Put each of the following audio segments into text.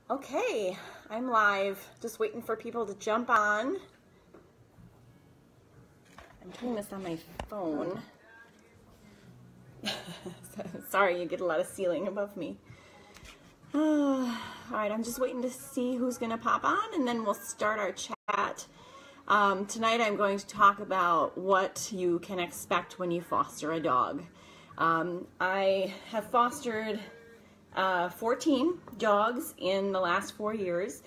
Okay, I'm live. Just waiting for people to jump on. I'm doing this on my phone. Sorry, you get a lot of ceiling above me. All right, I'm just waiting to see who's going to pop on, and then we'll start our chat. Tonight I'm going to talk about what you can expect when you foster a dog. I have fostered 14 dogs in the last 4 years.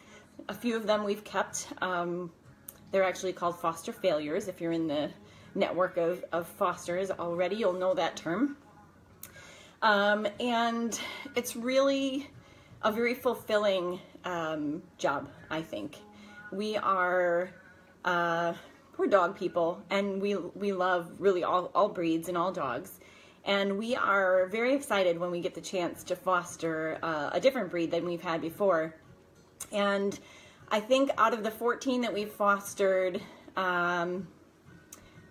A few of them we've kept. They're actually called foster failures. If you're in the network of fosters already, you'll know that term. And it's really a very fulfilling job, I think. We're dog people, and we love really all breeds and all dogs. And we are very excited when we get the chance to foster a different breed than we've had before. And I think out of the 14 that we've fostered,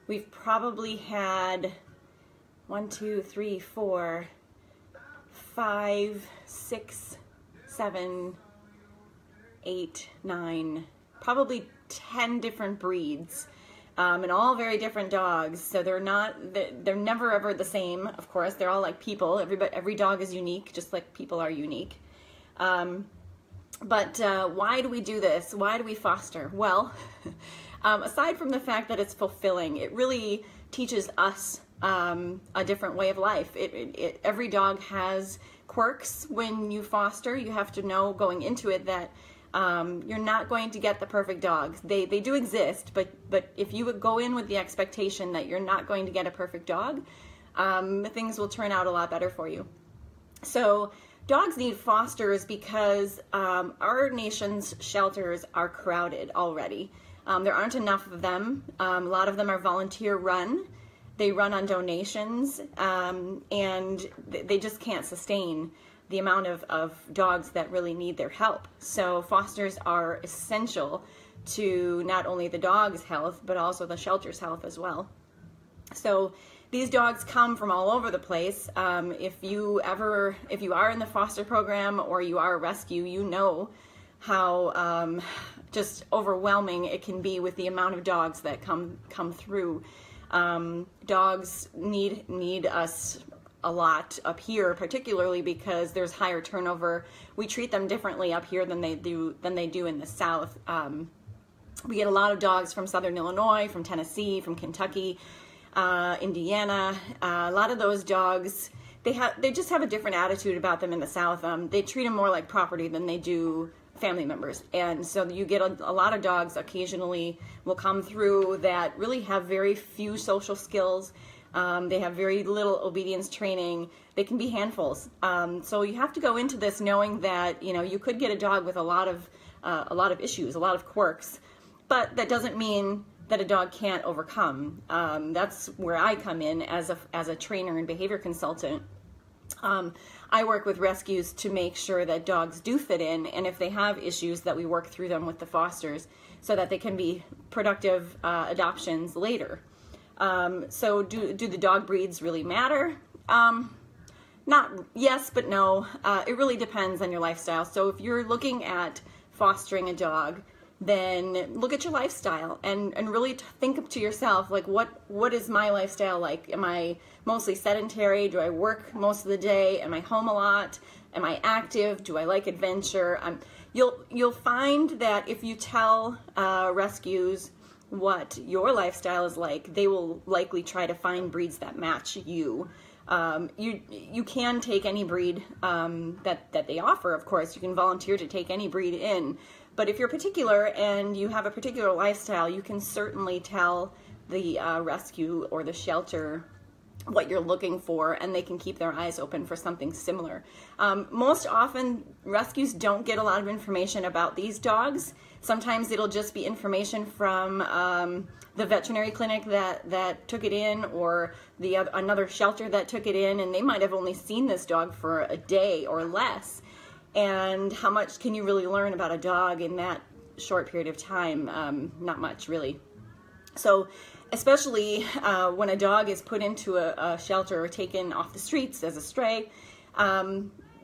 we've probably had 1, 2, 3, 4, 5, 6, 7, 8, 9, probably 10 different breeds. And all very different dogs, so they're never ever the same. Of course, they're all like people. Every dog is unique, just like people are unique. But why do we do this? Why do we foster? Well, aside from the fact that it's fulfilling, it really teaches us a different way of life. Every dog has quirks. When you foster, you have to know going into it that you're not going to get the perfect dogs. They do exist, but if you would go in with the expectation that you're not going to get a perfect dog, things will turn out a lot better for you. So dogs need fosters because our nation's shelters are crowded already. There aren't enough of them. A lot of them are volunteer run. They run on donations, and they just can't sustain the amount of dogs that really need their help. So fosters are essential to not only the dog's health, but also the shelter's health as well. So these dogs come from all over the place. If you are in the foster program or you are a rescue, you know how just overwhelming it can be with the amount of dogs that come through. Dogs need us a lot up here, particularly because there's higher turnover. We treat them differently up here than they do in the South. We get a lot of dogs from Southern Illinois, from Tennessee, from Kentucky, Indiana. A lot of those dogs, they just have a different attitude about them in the South. They treat them more like property than they do family members, and so you get a lot of dogs occasionally will come through that really have very few social skills. They have very little obedience training. They can be handfuls. So you have to go into this knowing that you could get a dog with a lot of issues, a lot of quirks, but that doesn't mean that a dog can't overcome. That's where I come in as a trainer and behavior consultant. I work with rescues to make sure that dogs do fit in, and if they have issues, that we work through them with the fosters so that they can be productive adoptions later. So do the dog breeds really matter? Not yes, but no. It really depends on your lifestyle. So if you're looking at fostering a dog, then look at your lifestyle and really think to yourself, like, what is my lifestyle like? Am I mostly sedentary? Do I work most of the day? Am I home a lot? Am I active? Do I like adventure? You'll find that if you tell rescues what your lifestyle is like, they will likely try to find breeds that match you. You can take any breed that they offer, of course. You can volunteer to take any breed in. But if you're particular and you have a particular lifestyle, you can certainly tell the rescue or the shelter what you're looking for, and they can keep their eyes open for something similar. Most often, rescues don't get a lot of information about these dogs. Sometimes it'll just be information from the veterinary clinic that took it in, or another shelter that took it in, and they might have only seen this dog for a day or less. And how much can you really learn about a dog in that short period of time? Not much, really. So especially when a dog is put into a shelter or taken off the streets as a stray,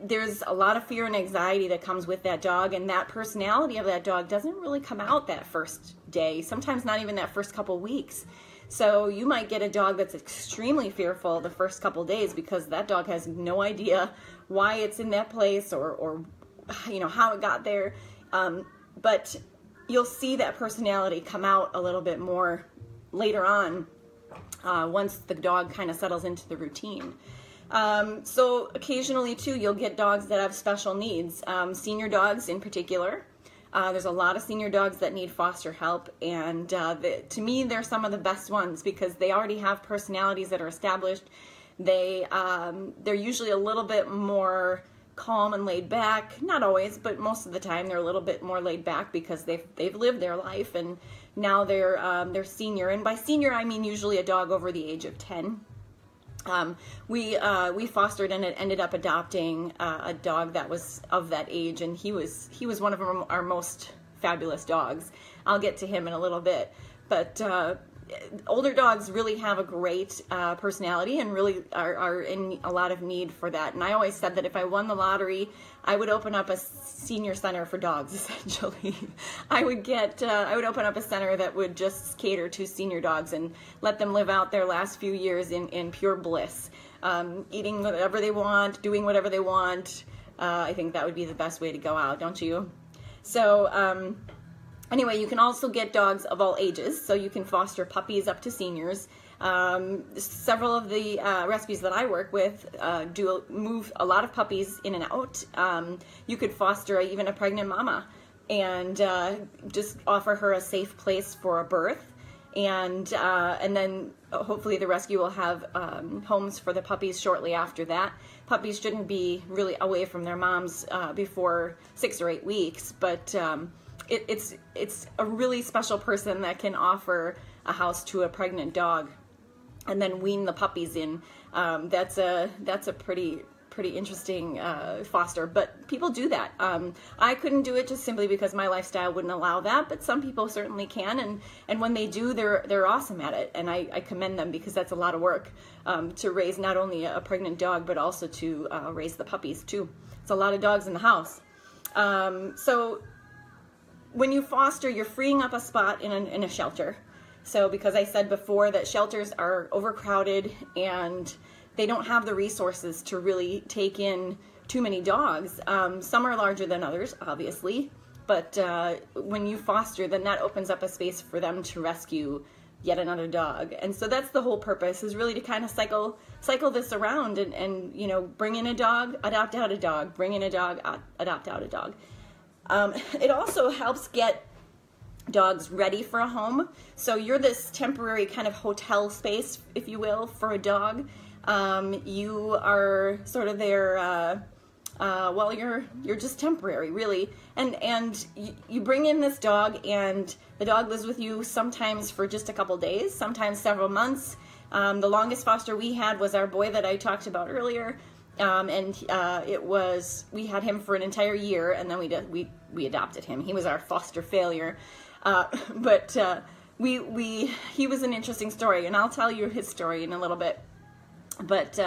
there's a lot of fear and anxiety that comes with that dog, and that personality of that dog doesn't really come out that first day, sometimes not even that first couple weeks. So you might get a dog that's extremely fearful the first couple days because that dog has no idea why it's in that place or you know, how it got there. But you'll see that personality come out a little bit more later on once the dog kind of settles into the routine. So occasionally too, you'll get dogs that have special needs, senior dogs in particular. There's a lot of senior dogs that need foster help, and to me, they're some of the best ones because they already have personalities that are established. They're usually a little bit more calm and laid back. Not always, but most of the time they're a little bit more laid back because they've lived their life, and now they're senior. And by senior, I mean usually a dog over the age of 10. We fostered and ended up adopting a dog that was of that age, and he was one of our most fabulous dogs. I'll get to him in a little bit, but older dogs really have a great personality and really are in a lot of need for that. And I always said that if I won the lottery, I would open up a senior center for dogs, essentially. I would open up a center that would just cater to senior dogs and let them live out their last few years in pure bliss, eating whatever they want, doing whatever they want. I think that would be the best way to go out, don't you? So anyway, you can also get dogs of all ages, so you can foster puppies up to seniors. Several of the rescues that I work with do move a lot of puppies in and out. You could foster even a pregnant mama and just offer her a safe place for a birth, and then hopefully the rescue will have homes for the puppies shortly after that. Puppies shouldn't be really away from their moms before 6 or 8 weeks, but it's a really special person that can offer a house to a pregnant dog and then wean the puppies in. That's a pretty interesting foster, but people do that. I couldn't do it just simply because my lifestyle wouldn't allow that, but some people certainly can, and when they do, they're awesome at it, and I commend them because that's a lot of work to raise not only a pregnant dog but also to raise the puppies too. It's a lot of dogs in the house. So when you foster, you're freeing up a spot in a shelter. So because I said before that shelters are overcrowded and they don't have the resources to really take in too many dogs. Some are larger than others, obviously, but when you foster, then that opens up a space for them to rescue yet another dog. And so that's the whole purpose, is really to kind of cycle this around and you know, bring in a dog, adopt out a dog, bring in a dog, adopt out a dog. It also helps get dogs ready for a home. So you're this temporary kind of hotel space, if you will, for a dog. You are sort of their, well, you're just temporary, really. And you bring in this dog, and the dog lives with you sometimes for just a couple days, sometimes several months. The longest foster we had was our boy that I talked about earlier. We had him for an entire year, and then we adopted him. He was our foster failure. But he was an interesting story, and I'll tell you his story in a little bit. But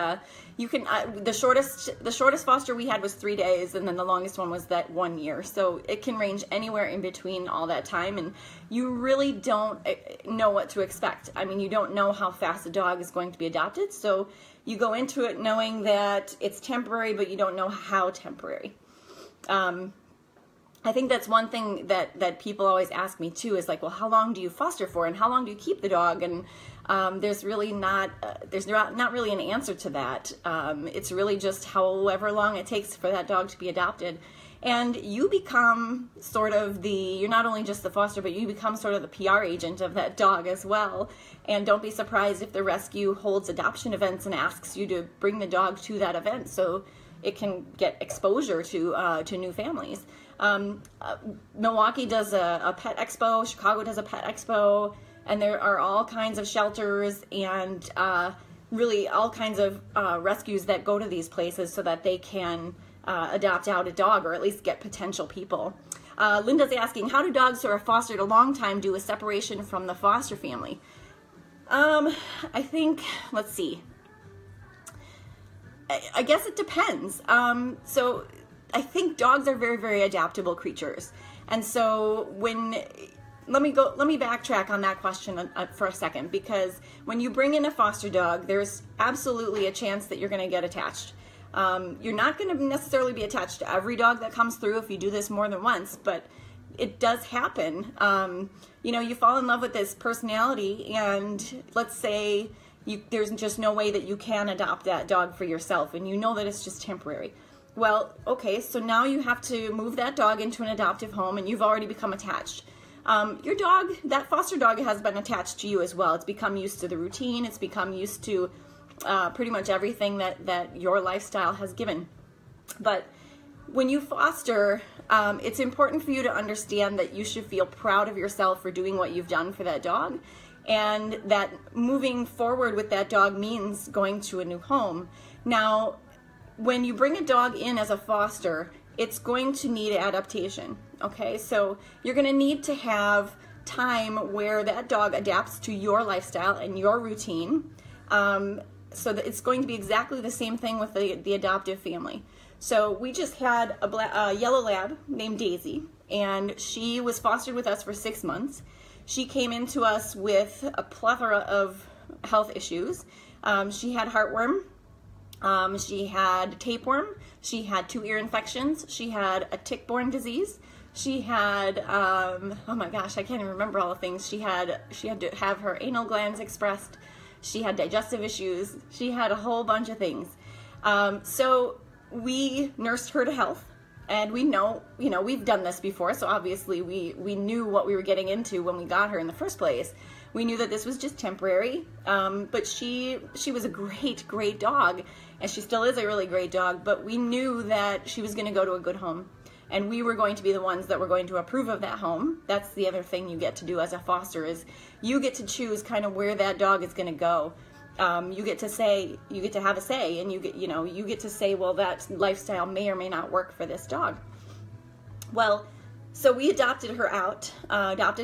you can the shortest foster we had was 3 days, and then the longest one was that 1 year. So it can range anywhere in between all that time, and you really don't know what to expect. I mean, you don't know how fast a dog is going to be adopted, so you go into it knowing that it's temporary, but you don't know how temporary. I think that's one thing that people always ask me too, is like, well, how long do you foster for, and how long do you keep the dog? And there's not really an answer to that. It's really just however long it takes for that dog to be adopted. And you become sort of you're not only just the foster, but you become sort of the PR agent of that dog as well. And don't be surprised if the rescue holds adoption events and asks you to bring the dog to that event so it can get exposure to new families. Milwaukee does a pet expo, Chicago does a pet expo, and there are all kinds of shelters and really all kinds of rescues that go to these places so that they can adopt out a dog, or at least get potential people. Linda's asking, how do dogs who are fostered a long time do a separation from the foster family? I think, let's see. I guess it depends. So I think dogs are very, very adaptable creatures. And so let me backtrack on that question for a second, because when you bring in a foster dog, there's absolutely a chance that you're going to get attached. You're not going to necessarily be attached to every dog that comes through if you do this more than once, but it does happen. You know, you fall in love with this personality, and let's say there's just no way that you can adopt that dog for yourself, and you know that it's just temporary. Well, okay, so now you have to move that dog into an adoptive home, and you've already become attached. Your dog, that foster dog, has been attached to you as well. It's become used to the routine. It's become used to pretty much everything that your lifestyle has given. But when you foster, it's important for you to understand that you should feel proud of yourself for doing what you've done for that dog, and that moving forward with that dog means going to a new home. Now, when you bring a dog in as a foster, it's going to need adaptation, okay? So you're going to need to have time where that dog adapts to your lifestyle and your routine, so that it's going to be exactly the same thing with the adoptive family. So we just had a yellow lab named Daisy, and she was fostered with us for 6 months. She came into us with a plethora of health issues. She had heartworm, she had tapeworm, she had 2 ear infections, she had a tick-borne disease, she had, oh my gosh, I can't even remember all the things. She had to have her anal glands expressed, she had digestive issues, she had a whole bunch of things. So we nursed her to health. And we know, you know, we've done this before, so obviously we knew what we were getting into when we got her in the first place. We knew that this was just temporary, but she was a great dog, and she still is a really great dog, but we knew that she was going to go to a good home, and we were going to be the ones that were going to approve of that home. That's the other thing you get to do as a foster, is you get to choose kind of where that dog is going to go. You get to have a say, and you get to say, well, that lifestyle may or may not work for this dog. Well, so we adopted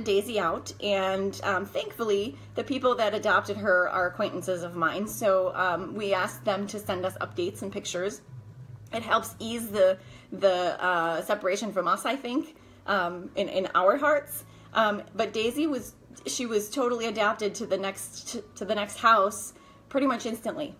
Daisy out, and thankfully the people that adopted her are acquaintances of mine, so we asked them to send us updates and pictures. It helps ease the separation from us, I think, in our hearts. But Daisy was totally adapted to the next house pretty much instantly.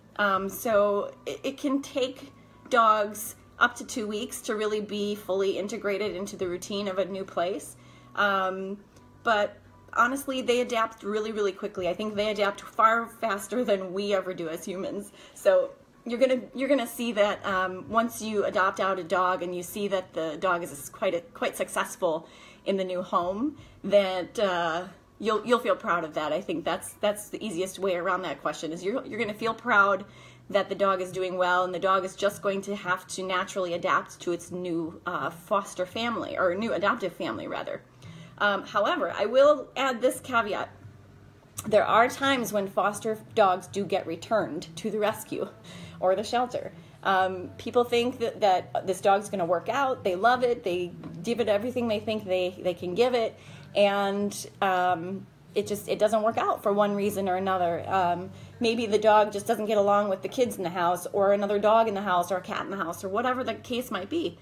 So it can take dogs up to 2 weeks to really be fully integrated into the routine of a new place. But honestly, they adapt really, really quickly. I think they adapt far faster than we ever do as humans. So you're gonna see that once you adopt out a dog and you see that the dog is quite successful in the new home, that you'll feel proud of that. I think that's the easiest way around that question, is you're going to feel proud that the dog is doing well, and the dog is just going to have to naturally adapt to its new foster family, or new adoptive family rather. However, I will add this caveat. There are times when foster dogs do get returned to the rescue or the shelter. People think that this dog's going to work out. They love it. They give it everything they think they can give it. And it doesn't work out for one reason or another. Maybe the dog just doesn't get along with the kids in the house, or another dog in the house, or a cat in the house, or whatever the case might be.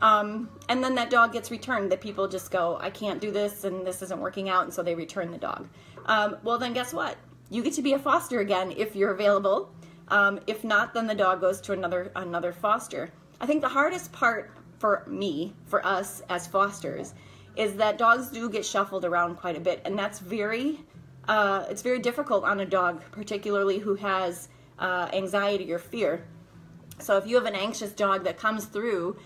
And then that dog gets returned, that people just go, I can't do this, and this isn't working out, and so they return the dog. Well, then guess what? You get to be a foster again if you're available. If not, then the dog goes to another foster. I think the hardest part for us as fosters, is that dogs do get shuffled around quite a bit, and that's it's very difficult on a dog, particularly who has anxiety or fear. So if you have an anxious dog that comes through,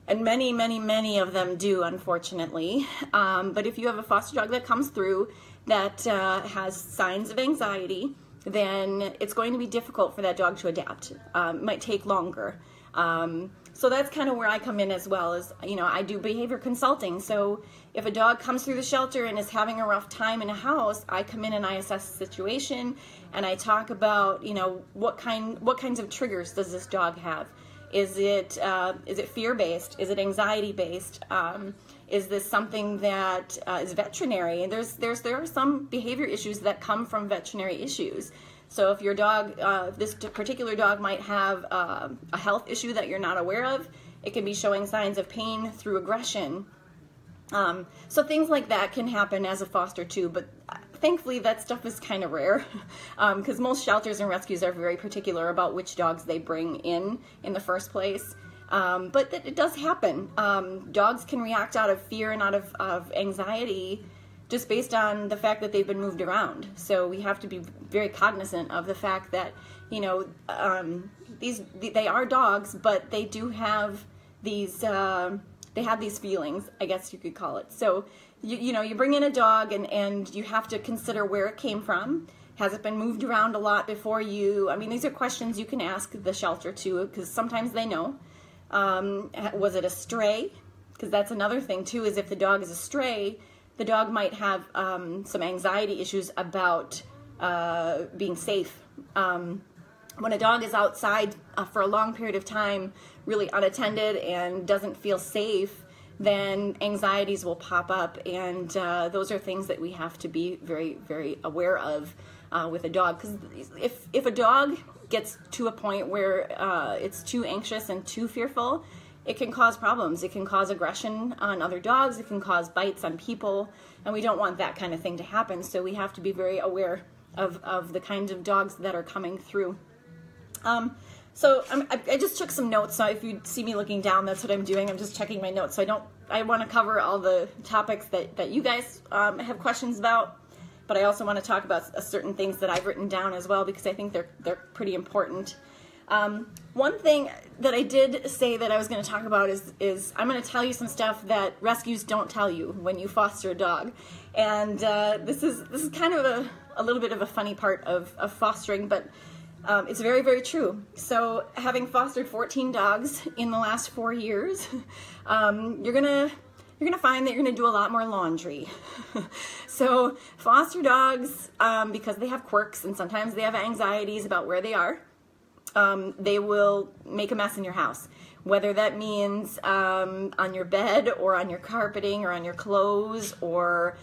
and many of them do, unfortunately, but if you have a foster dog that comes through that has signs of anxiety, then it's going to be difficult for that dog to adapt. It might take longer. So that's kind of where I come in as well, as, you know, I do behavior consulting. So if a dog comes through the shelter and is having a rough time in a house, I come in and I assess the situation, and I talk about, you know, what kinds of triggers does this dog have? Is it fear-based? Is it anxiety-based? Is this something that is veterinary? And there are some behavior issues that come from veterinary issues. So if your dog, this particular dog might have a health issue that you're not aware of, it can be showing signs of pain through aggression. So things like that can happen as a foster too, but thankfully that stuff is kind of rare because most shelters and rescues are very particular about which dogs they bring in the first place. But it does happen. Dogs can react out of fear and out of anxiety just based on the fact that they've been moved around. So we have to be very cognizant of the fact that, you know, they are dogs, but they do have these, they have these feelings, I guess you could call it. So, you know, you bring in a dog and you have to consider where it came from. Has it been moved around a lot before you? I mean, these are questions you can ask the shelter too, because sometimes they know. Was it a stray? Because that's another thing too, is if the dog is a stray, the dog might have some anxiety issues about being safe. When a dog is outside for a long period of time, really unattended and doesn't feel safe, then anxieties will pop up, and those are things that we have to be very, very aware of with a dog. Because if a dog gets to a point where it's too anxious and too fearful, it can cause problems. It can cause aggression on other dogs. It can cause bites on people, and we don't want that kind of thing to happen. So we have to be very aware of the kinds of dogs that are coming through. So I just took some notes. So if you see me looking down, that's what I'm doing. I'm just checking my notes. So I want to cover all the topics that you guys have questions about, but I also want to talk about certain things that I've written down as well, because I think they're pretty important. One thing that I did say that I was going to talk about is I'm going to tell you some stuff that rescues don't tell you when you foster a dog. And this is kind of a little bit of a funny part of fostering, but it's very, very true. So having fostered 14 dogs in the last 4 years, you're gonna find that you're gonna do a lot more laundry. So foster dogs, because they have quirks and sometimes they have anxieties about where they are, they will make a mess in your house. Whether that means on your bed or on your carpeting or on your clothes or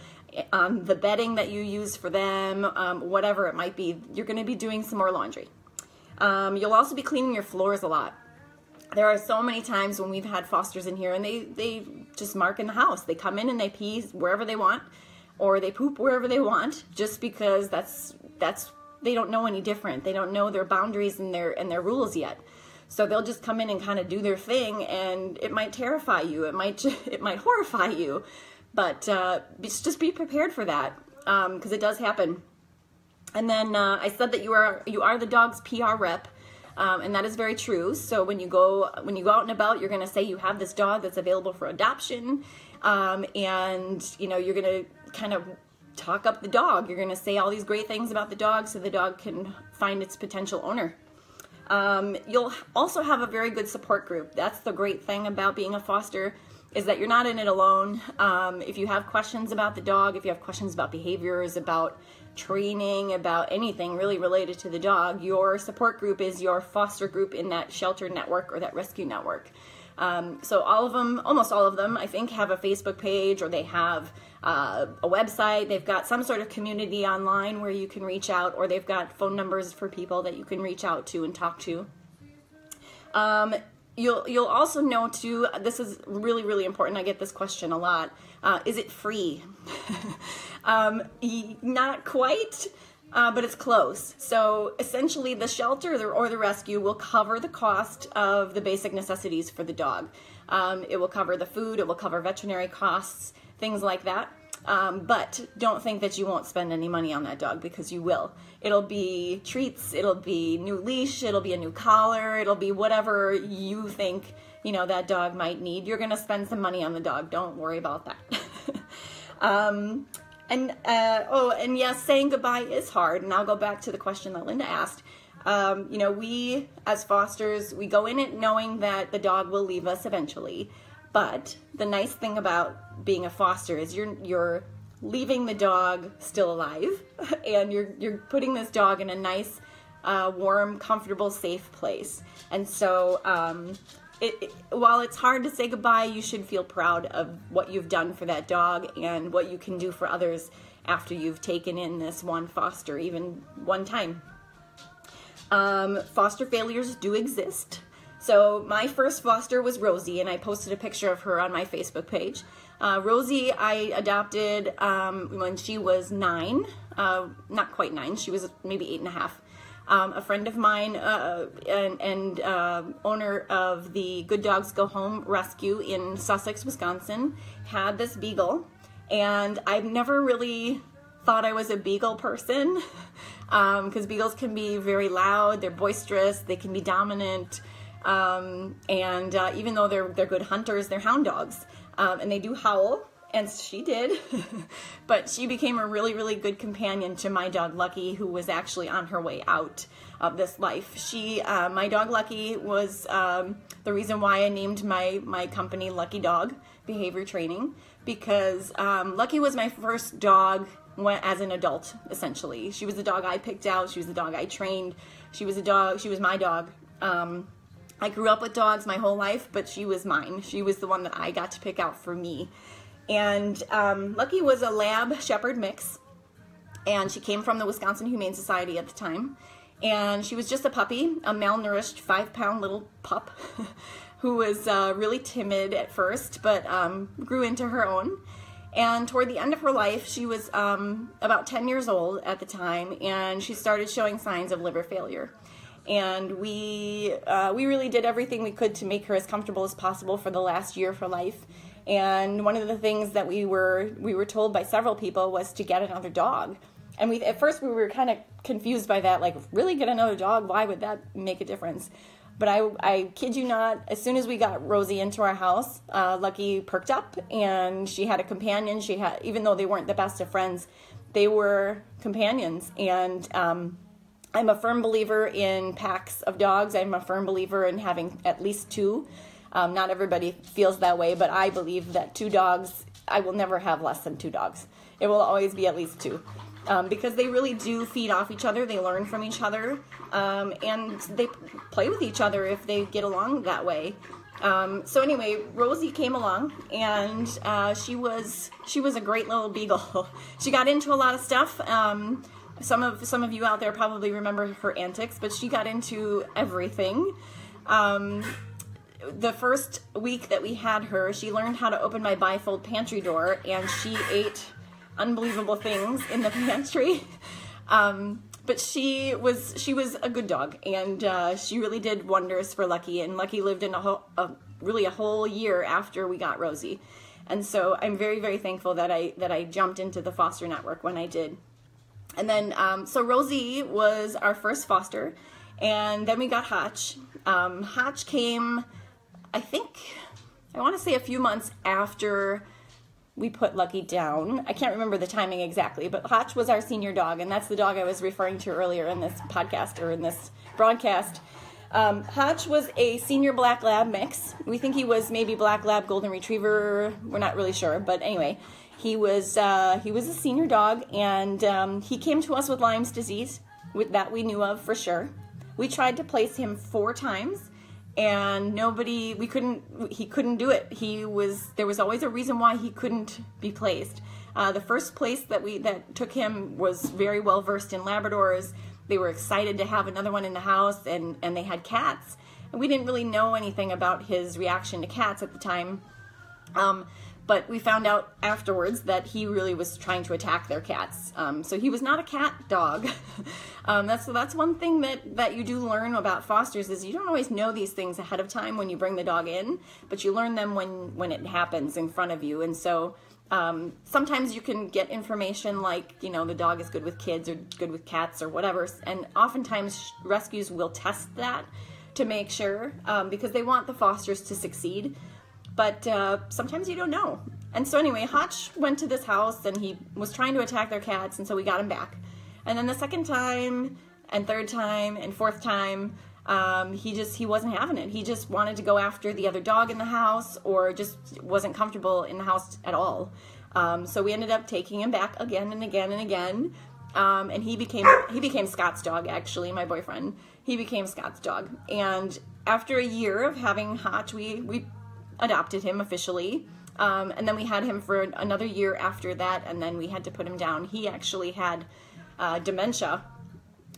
the bedding that you use for them, whatever it might be, you're going to be doing some more laundry. You'll also be cleaning your floors a lot. There are so many times when we've had fosters in here and they just mark in the house. They come in and they pee wherever they want, or they poop wherever they want, just because that's they don't know any different. They don't know their boundaries and their rules yet. So they'll just come in and kind of do their thing, and it might terrify you. It might horrify you. But just be prepared for that, because it does happen. And then I said that you are the dog's PR rep, and that is very true. So when you go out and about, you're going to say you have this dog that's available for adoption, and you know you're going to kind of talk up the dog. You're going to say all these great things about the dog so the dog can find its potential owner. You'll also have a very good support group. That's the great thing about being a foster, is that you're not in it alone. If you have questions about the dog, if you have questions about behaviors, about training, about anything really related to the dog, your support group is your foster group in that shelter network or that rescue network. So almost all of them, I think, have a Facebook page, or they have a website. They've got some sort of community online where you can reach out, or they've got phone numbers for people that you can reach out to and talk to. You'll also know too, this is really, really important. I get this question a lot. Is it free? Not quite, but it's close. So essentially the shelter or the rescue will cover the cost of the basic necessities for the dog. It will cover the food, it will cover veterinary costs, things like that. But don't think that you won't spend any money on that dog, because you will. It'll be treats, it'll be new leash, it'll be a new collar, it'll be whatever you think, you know, that dog might need. You're going to spend some money on the dog. Don't worry about that. And yes, saying goodbye is hard. And I'll go back to the question that Linda asked. You know, we as fosters, we go in it knowing that the dog will leave us eventually. But the nice thing about being a foster is you're leaving the dog still alive, and you're putting this dog in a nice, warm, comfortable, safe place. And so while it's hard to say goodbye, you should feel proud of what you've done for that dog and what you can do for others after you've taken in this one foster, even one time. Foster failures do exist. So my first foster was Rosie, and I posted a picture of her on my Facebook page. Rosie I adopted when she was 9, not quite 9, she was maybe 8.5. A friend of mine and owner of the Good Dogs Go Home Rescue in Sussex, Wisconsin, had this beagle, and I've never really thought I was a beagle person, because beagles can be very loud, they're boisterous, they can be dominant, and even though they're good hunters, they're hound dogs, and they do howl. And she did, but she became a really, really good companion to my dog Lucky, who was actually on her way out of this life. My dog Lucky was the reason why I named my company Lucky Dog Behavior Training, because Lucky was my first dog as an adult, essentially. She was the dog I picked out. She was the dog I trained. She was my dog. I grew up with dogs my whole life, but she was mine. She was the one that I got to pick out for me. And Lucky was a Lab Shepherd mix, and she came from the Wisconsin Humane Society at the time, and she was just a puppy, a malnourished 5-pound little pup who was really timid at first, but grew into her own. And toward the end of her life, she was about 10 years old at the time, and she started showing signs of liver failure. And we really did everything we could to make her as comfortable as possible for the last year of her life. And one of the things that we were told by several people was to get another dog. And at first we were kind of confused by that, like, really, get another dog? Why would that make a difference? But I kid you not, as soon as we got Rosie into our house, Lucky perked up, and she had a companion. Even though they weren't the best of friends, they were companions. And I'm a firm believer in packs of dogs. I'm a firm believer in having at least 2. Not everybody feels that way, but I believe that 2 dogs, I will never have less than 2 dogs. It will always be at least 2. Because they really do feed off each other, they learn from each other, and they play with each other if they get along that way. So anyway, Rosie came along, and she was a great little beagle. She got into a lot of stuff. Some of you out there probably remember her antics, but she got into everything. The first week that we had her, she learned how to open my bifold pantry door, and she ate unbelievable things in the pantry. But she was a good dog, and she really did wonders for Lucky, and Lucky lived in really a whole year after we got Rosie. And so I'm very, very thankful that I jumped into the foster network when I did. And then, so Rosie was our first foster, and then we got Hotch. Hotch came, I want to say a few months after we put Lucky down. I can't remember the timing exactly, but Hotch was our senior dog, and that's the dog I was referring to earlier in this podcast, or in this broadcast. Hotch was a senior Black Lab mix. We think he was maybe Black Lab Golden Retriever. We're not really sure, but anyway, he was a senior dog, and he came to us with Lyme's disease, that we knew of for sure. We tried to place him 4 times, and he couldn't do it. There was always a reason why he couldn't be placed. The first place that took him was very well versed in Labradors. They were excited to have another one in the house, and they had cats. And we didn't really know anything about his reaction to cats at the time. But we found out afterwards that he really was trying to attack their cats. So he was not a cat dog. That's one thing that you do learn about fosters, is you don't always know these things ahead of time when you bring the dog in, but you learn them when it happens in front of you. And so sometimes you can get information like, the dog is good with kids or good with cats or whatever. And oftentimes rescues will test that to make sure, because they want the fosters to succeed. But sometimes you don't know. And so anyway, Hotch went to this house, and he was trying to attack their cats, and so we got him back. And then the second time, and third time, and fourth time, he wasn't having it. He just wanted to go after the other dog in the house, or just wasn't comfortable in the house at all. So we ended up taking him back again and again and again. And he became Scott's dog, actually, my boyfriend. He became Scott's dog. And after a year of having Hotch, we adopted him officially, and then we had him for another year after that, and then we had to put him down. He actually had dementia,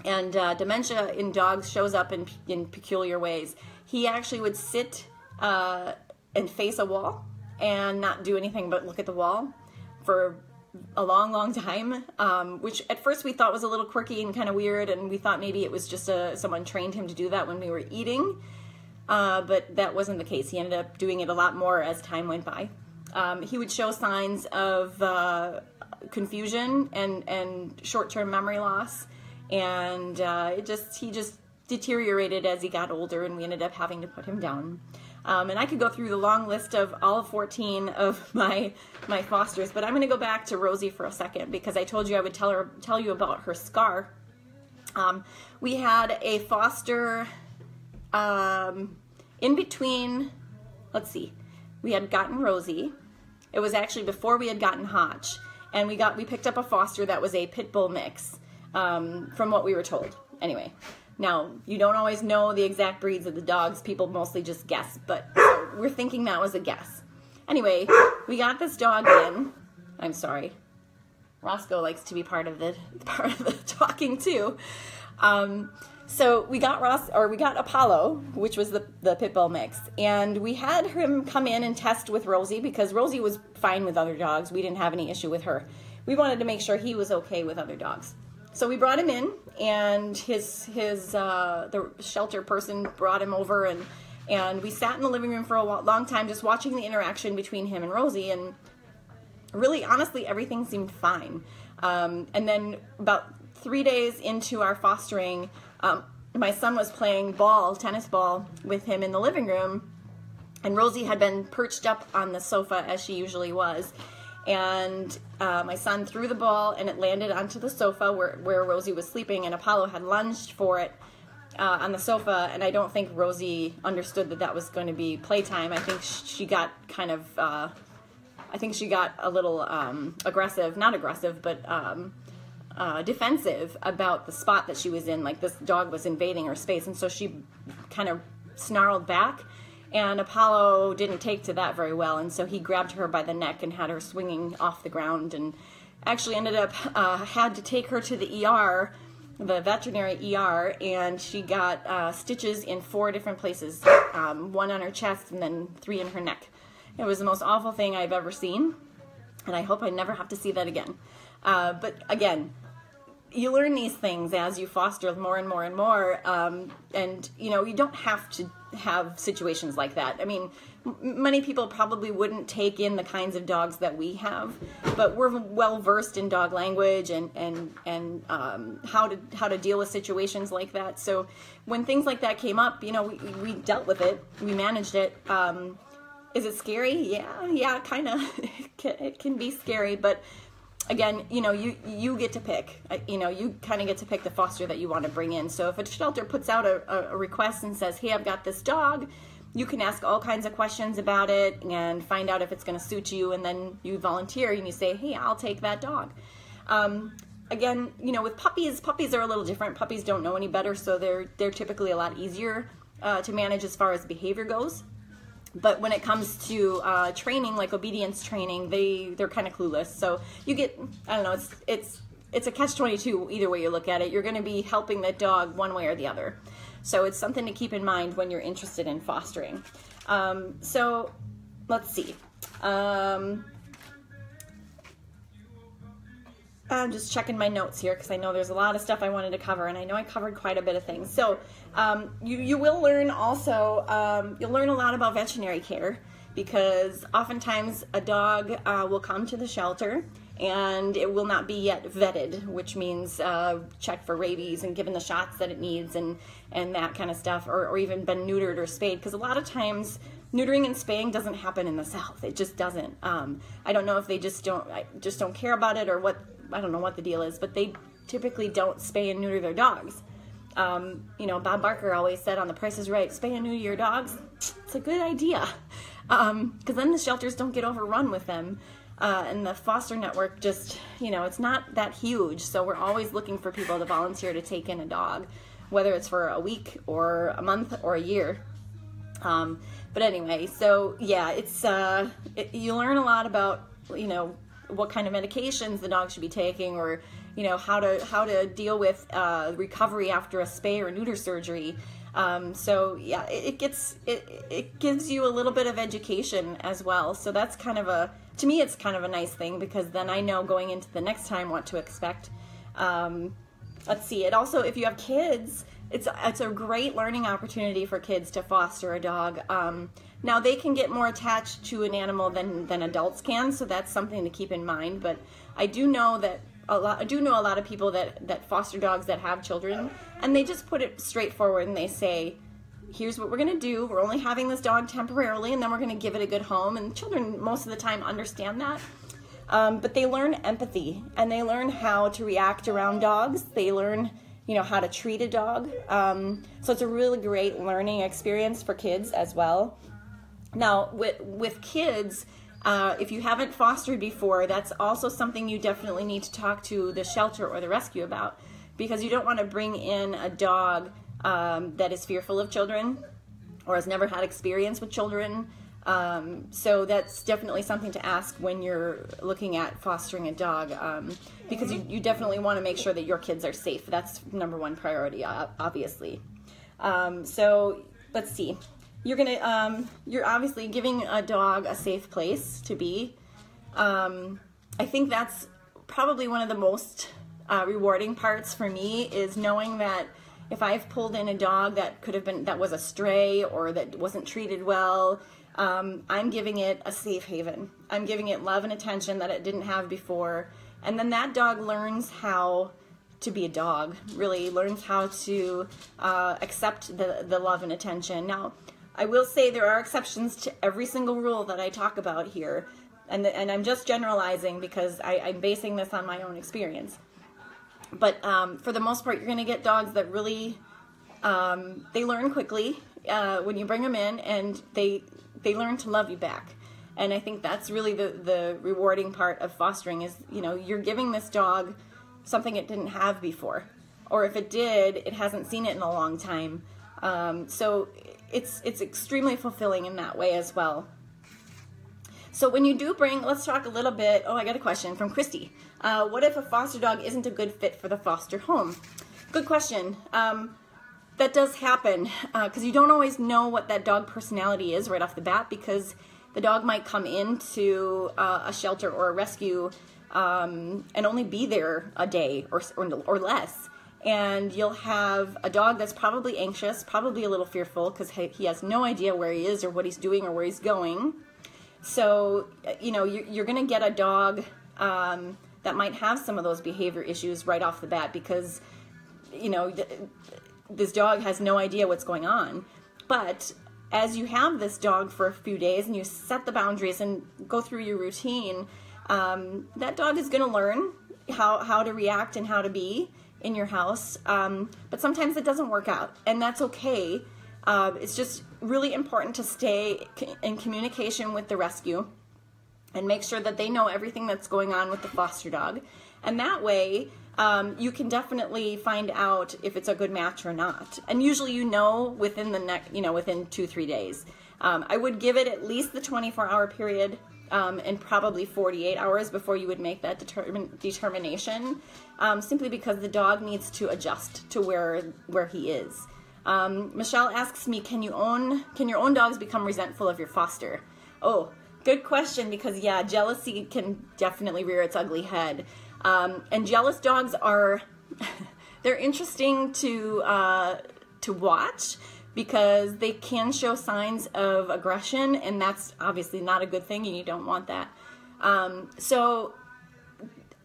And dementia in dogs shows up in peculiar ways. He actually would sit and face a wall and not do anything but look at the wall for a long, long time, which at first we thought was a little quirky and kind of weird, and we thought maybe it was just someone trained him to do that when we were eating, but that wasn't the case. He ended up doing it a lot more as time went by. He would show signs of confusion and short-term memory loss, and he just deteriorated as he got older, and we ended up having to put him down. And I could go through the long list of all 14 of my fosters, but I'm going to go back to Rosie for a second because I told you I would tell you about her scar. We had a foster in between. Let's see, we had gotten Rosie. It was actually before we had gotten Hotch, and we picked up a foster that was a pit bull mix, from what we were told. Anyway. Now, you don't always know the exact breeds of the dogs. People mostly just guess, but we're thinking that was a guess. Anyway, we got this dog in. I'm sorry. Roscoe likes to be part of the talking too. So we got Apollo, which was the pit bull mix, and we had him come in and test with Rosie because Rosie was fine with other dogs. We didn't have any issue with her. We wanted to make sure he was okay with other dogs. So we brought him in, and the shelter person brought him over, and we sat in the living room for a long time just watching the interaction between him and Rosie, and really, honestly, everything seemed fine. And then about 3 days into our fostering, my son was playing tennis ball with him in the living room, and Rosie had been perched up on the sofa as she usually was. And my son threw the ball, and it landed onto the sofa where Rosie was sleeping, and Apollo had lunged for it on the sofa, and I don't think Rosie understood that was going to be playtime. I think she got a little aggressive, not aggressive, but defensive about the spot that she was in, like this dog was invading her space, and so she kind of snarled back. And Apollo didn't take to that very well, and so he grabbed her by the neck and had her swinging off the ground, and actually ended up had to take her to the ER, the veterinary ER, and she got stitches in 4 different places, 1 on her chest and then 3 in her neck. It was the most awful thing I've ever seen, and I hope I never have to see that again. But again, you learn these things as you foster more and more and more, and you don't have to have situations like that. I mean, many people probably wouldn't take in the kinds of dogs that we have, but we're well versed in dog language and how to deal with situations like that. So when things like that came up, we dealt with it, we managed it. Is it scary? Yeah, kind of. It can be scary, but again, you get to pick. You kind of get to pick the foster that you want to bring in. So if a shelter puts out a request and says, hey, I've got this dog, you can ask all kinds of questions about it and find out if it's going to suit you, and then you volunteer and you say, hey, I'll take that dog. Again, with puppies are a little different. Puppies don't know any better, so they're typically a lot easier to manage as far as behavior goes. But when it comes to training, like obedience training, they're kind of clueless. So you get, I don't know, it's a catch-22 either way you look at it. You're going to be helping that dog one way or the other. So it's something to keep in mind when you're interested in fostering. So let's see. I'm just checking my notes here because I know there's a lot of stuff I wanted to cover, and I know I covered quite a bit of things. So you will learn also, you'll learn a lot about veterinary care, because oftentimes a dog will come to the shelter and it will not be yet vetted, which means checked for rabies and given the shots that it needs and that kind of stuff, or even been neutered or spayed, because a lot of times neutering and spaying doesn't happen in the South. It just doesn't. I don't know if they just don't care about it, or what. I don't know what the deal is, but they typically don't spay and neuter their dogs. Bob Barker always said on The Price is Right, spay and neuter your dogs. It's a good idea, because then the shelters don't get overrun with them. And the foster network just, it's not that huge, so we're always looking for people to volunteer to take in a dog, whether it's for a week or a month or a year. But anyway, so yeah, it's you learn a lot about, what kind of medications the dog should be taking, or you know, how to deal with recovery after a spay or neuter surgery. So yeah, it gives you a little bit of education as well. So that's kind of to me, it's kind of a nice thing, because then I know going into the next time what to expect. Let's see, it also, if you have kids, it's a great learning opportunity for kids to foster a dog. Now they can get more attached to an animal than adults can, so that's something to keep in mind. But I do know a lot of people that foster dogs that have children, and they just put it straightforward and they say, here's what we're going to do. We're only having this dog temporarily, and then we're going to give it a good home. And children most of the time understand that. But they learn empathy, and they learn how to react around dogs. They learn, you know, how to treat a dog. So it's a really great learning experience for kids as well. Now, with kids, if you haven't fostered before, that's also something you definitely need to talk to the shelter or the rescue about, because you don't want to bring in a dog that is fearful of children or has never had experience with children. So that's definitely something to ask when you're looking at fostering a dog, because you definitely want to make sure that your kids are safe. That's number one priority, obviously. So let's see. You're obviously giving a dog a safe place to be. I think that's probably one of the most rewarding parts for me, is knowing that if I've pulled in a dog that was a stray or that wasn't treated well, I'm giving it a safe haven. I'm giving it love and attention that it didn't have before. And then that dog learns how to be a dog, really learns how to accept the love and attention. Now, I will say there are exceptions to every single rule that I talk about here. And I'm just generalizing because I'm basing this on my own experience. But for the most part, you're going to get dogs that really, they learn quickly when you bring them in, and they learn to love you back. And I think that's really the rewarding part of fostering, is, you know, you're giving this dog something it didn't have before. Or if it did, it hasn't seen it in a long time. So it's extremely fulfilling in that way as well. So when you do let's talk a little bit. Oh, I got a question from Christy. What if a foster dog isn't a good fit for the foster home? Good question. That does happen, because you don't always know what that dog personality is right off the bat, because the dog might come into a shelter or a rescue and only be there a day or less. And you'll have a dog that's probably anxious, probably a little fearful, because he has no idea where he is or what he's doing or where he's going. So, you know, you're going to get a dog that might have some of those behavior issues right off the bat, because, you know, this dog has no idea what's going on. But as you have this dog for a few days and you set the boundaries and go through your routine, that dog is going to learn how to react and how to be in your house. But sometimes it doesn't work out, and that's okay. It's just really important to stay in communication with the rescue and make sure that they know everything that's going on with the foster dog. And that way, you can definitely find out if it's a good match or not. And usually you know within within 2-3 days. I would give it at least the 24-hour period, and probably 48 hours before you would make that determination, simply because the dog needs to adjust to where he is. Michelle asks me, can your own dogs become resentful of your foster? Oh, good question, because yeah, jealousy can definitely rear its ugly head. And jealous dogs they're interesting to watch, because they can show signs of aggression, and that's obviously not a good thing, and you don't want that. So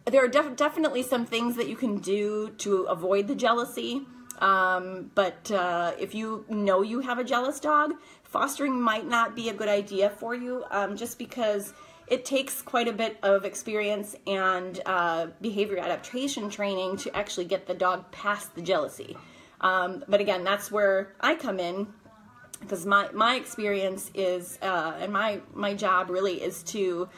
there are definitely some things that you can do to avoid the jealousy. But if you know you have a jealous dog, fostering might not be a good idea for you, just because it takes quite a bit of experience and behavior adaptation training to actually get the dog past the jealousy. But again, that's where I come in, because my experience is, and my job really is to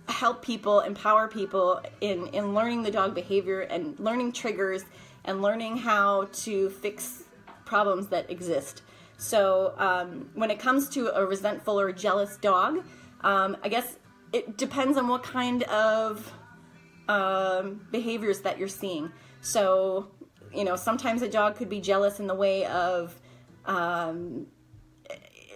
help people, empower people in learning the dog behavior and learning triggers and learning how to fix problems that exist. So when it comes to a resentful or jealous dog, I guess it depends on what kind of behaviors that you're seeing. So, you know, sometimes a dog could be jealous in the way of,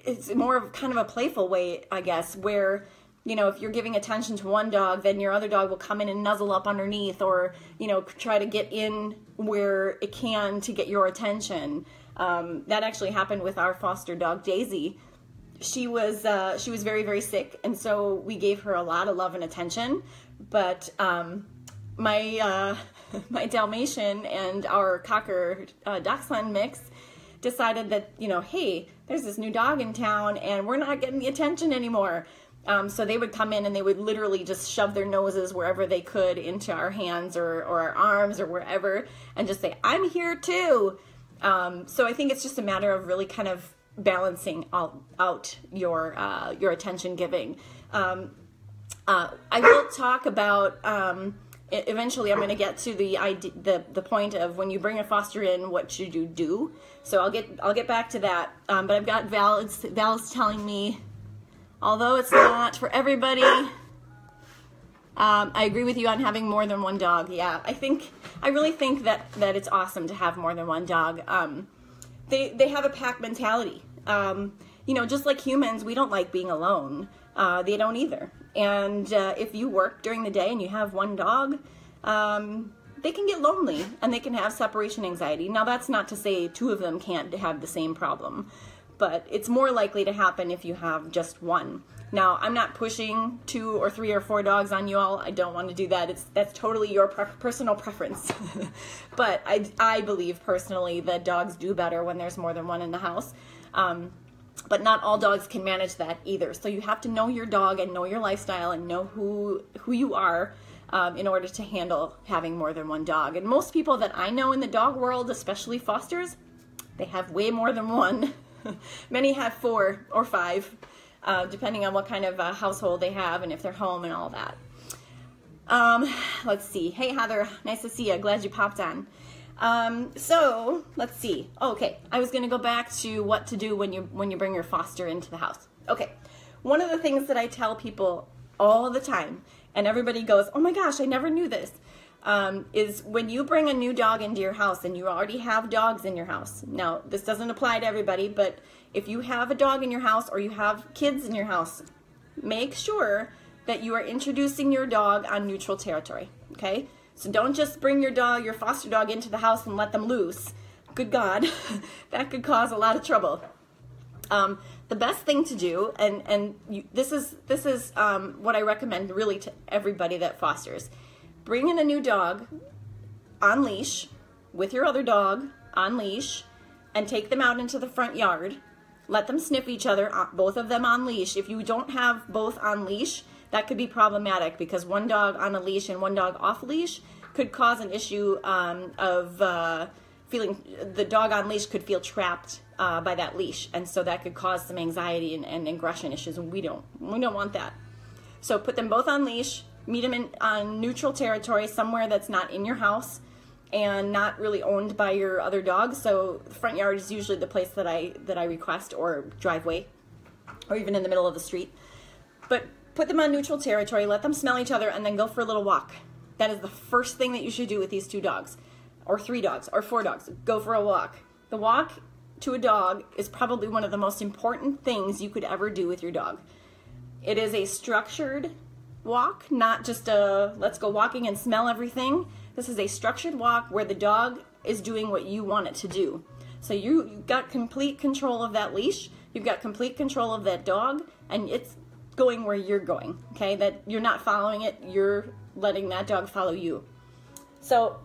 it's more of kind of a playful way, I guess, where, you know, if you're giving attention to one dog, then your other dog will come in and nuzzle up underneath, or, you know, try to get in where it can to get your attention. That actually happened with our foster dog, Daisy. She was very, very sick, and so we gave her a lot of love and attention. But my Dalmatian and our Cocker Dachshund mix decided that, you know, hey, there's this new dog in town, and we're not getting the attention anymore. So they would come in and they would literally just shove their noses wherever they could into our hands or our arms or wherever, and just say, I'm here too. So I think it's just a matter of really kind of balancing out your attention giving. I will talk about, eventually I'm going to get to the point of when you bring a foster in, what should you do? So I'll get back to that. But I've got Val's telling me, although it's not for everybody, I agree with you on having more than one dog. Yeah, I really think that it's awesome to have more than one dog. They have a pack mentality. You know, just like humans, we don't like being alone. They don't either. And if you work during the day and you have one dog, they can get lonely and they can have separation anxiety. Now, that's not to say two of them can't have the same problem, but it's more likely to happen if you have just one. Now, I'm not pushing 2 or 3 or 4 dogs on you all. I don't want to do that. That's totally your personal preference. But I believe personally that dogs do better when there's more than one in the house. But not all dogs can manage that either. So you have to know your dog and know your lifestyle and know who you are in order to handle having more than one dog. And most people that I know in the dog world, especially fosters, they have way more than one. Many have 4 or 5, depending on what kind of household they have and if they're home and all that. Let's see. Hey, Heather, nice to see you. Glad you popped on. So let's see. Okay, I was going to go back to what to do when you bring your foster into the house. Okay, one of the things that I tell people all the time, and everybody goes, oh my gosh, I never knew this, is when you bring a new dog into your house and you already have dogs in your house. Now, this doesn't apply to everybody, but if you have a dog in your house or you have kids in your house, make sure that you are introducing your dog on neutral territory, okay? So don't just bring your foster dog into the house and let them loose. Good God, that could cause a lot of trouble. The best thing to do, this is what I recommend really to everybody that fosters. Bring in a new dog on leash with your other dog on leash and take them out into the front yard. Let them sniff each other, both of them on leash. If you don't have both on leash, that could be problematic because one dog on a leash and one dog off leash could cause an issue of feeling, the dog on leash could feel trapped by that leash, and so that could cause some anxiety and aggression issues, and we don't want that. So put them both on leash, meet them on neutral territory, somewhere that's not in your house and not really owned by your other dog. So the front yard is usually the place that I request, or driveway, or even in the middle of the street. But put them on neutral territory, let them smell each other, and then go for a little walk. That is the first thing that you should do with these 2 dogs, or 3 dogs, or 4 dogs. Go for a walk. The walk to a dog is probably one of the most important things you could ever do with your dog. It is a structured walk, not just a let's go walking and smell everything. This is a structured walk where the dog is doing what you want it to do. So you've got complete control of that leash, you've got complete control of that dog, and it's going where you're going, okay? That you're not following it, you're letting that dog follow you. So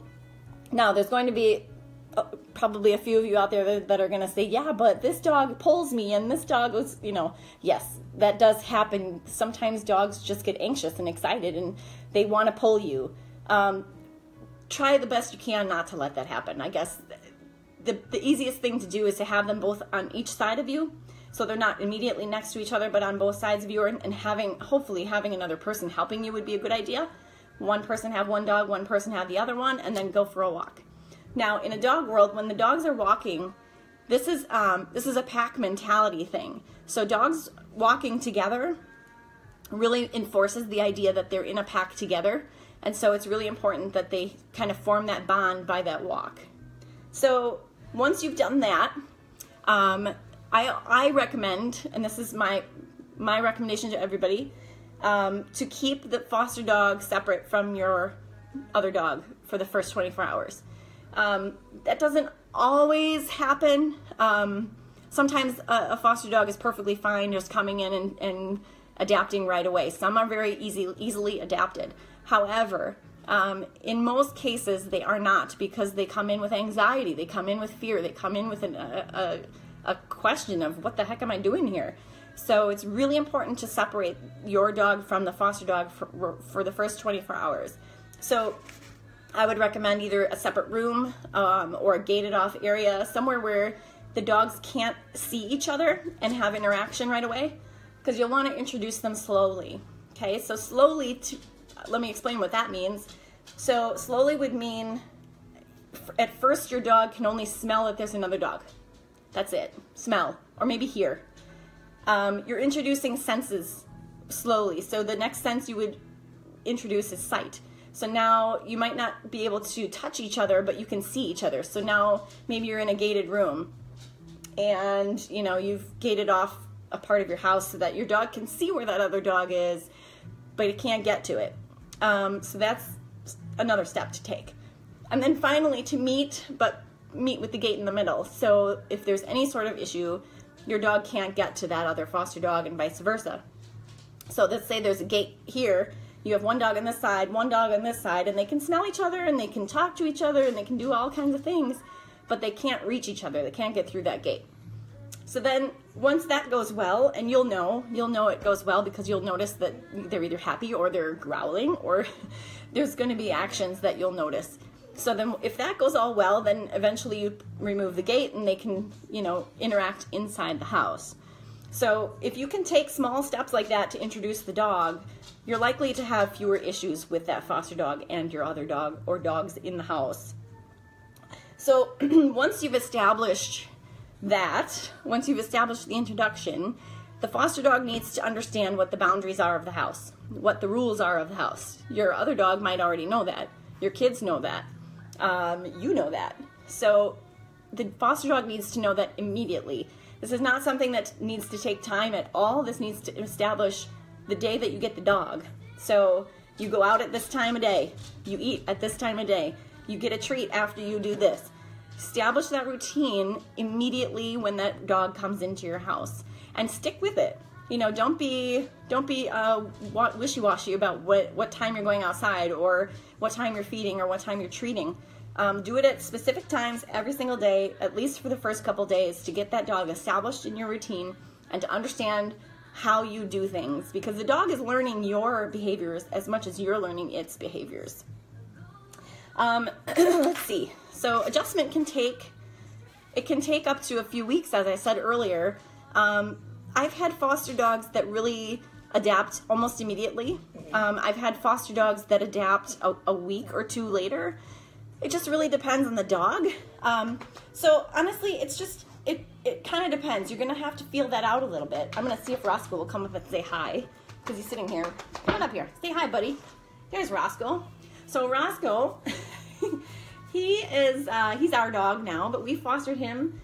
now there's going to be probably a few of you out there that are going to say, yeah, but this dog pulls me and this dog was, yes, that does happen. Sometimes dogs just get anxious and excited and they want to pull you. Try the best you can not to let that happen. I guess the easiest thing to do is to have them both on each side of you, so they're not immediately next to each other, but on both sides of you, and hopefully having another person helping you would be a good idea. One person have one dog, one person have the other one, and then go for a walk. Now, in a dog world, when the dogs are walking, this is a pack mentality thing. So dogs walking together really enforces the idea that they're in a pack together. And so it's really important that they kind of form that bond by that walk. So once you've done that, I recommend, and this is my recommendation to everybody, to keep the foster dog separate from your other dog for the first 24 hours. That doesn't always happen. Sometimes a foster dog is perfectly fine just coming in and adapting right away. Some are very easily adapted. However, in most cases they are not, because they come in with anxiety, they come in with fear, they come in with a question of what the heck am I doing here? So it's really important to separate your dog from the foster dog for the first 24 hours. So I would recommend either a separate room or a gated off area, somewhere where the dogs can't see each other and have interaction right away, because you'll want to introduce them slowly. Okay, so slowly, let me explain what that means. So slowly would mean at first your dog can only smell that there's another dog. That's it, smell, or maybe hear. You're introducing senses slowly. So the next sense you would introduce is sight. So now you might not be able to touch each other, but you can see each other. So now maybe you're in a gated room and you've gated off a part of your house so that your dog can see where that other dog is, but it can't get to it. So that's another step to take. And then finally to meet with the gate in the middle. So if there's any sort of issue, your dog can't get to that other foster dog and vice versa. So let's say there's a gate here. You have one dog on this side, one dog on this side, and they can smell each other and they can talk to each other and they can do all kinds of things, but they can't reach each other. They can't get through that gate. So then once that goes well, and you'll know it goes well because you'll notice that they're either happy or they're growling, or there's going to be actions that you'll notice. So then if that goes all well, then eventually you remove the gate and they can, interact inside the house. So if you can take small steps like that to introduce the dog, you're likely to have fewer issues with that foster dog and your other dog or dogs in the house. So once you've established the introduction, the foster dog needs to understand what the boundaries are of the house, what the rules are of the house. Your other dog might already know that. Your kids know that. You know that. So the foster dog needs to know that immediately. This is not something that needs to take time at all. This needs to establish the day that you get the dog. So you go out at this time of day. You eat at this time of day. You get a treat after you do this. Establish that routine immediately when that dog comes into your house, and stick with it. Don't be wishy-washy about what time you're going outside or what time you're feeding or what time you're treating. Do it at specific times every single day, at least for the first couple days, to get that dog established in your routine and to understand how you do things, because the dog is learning your behaviors as much as you're learning its behaviors. Let's see. So adjustment can take up to a few weeks, as I said earlier. I've had foster dogs that really adapt almost immediately. I've had foster dogs that adapt a week or two later. It just really depends on the dog. So honestly, it kind of depends. You're going to have to feel that out a little bit. I'm going to see if Roscoe will come up and say hi, because he's sitting here. Come on up here. Say hi, buddy. There's Roscoe. So Roscoe, he's our dog now, but we fostered him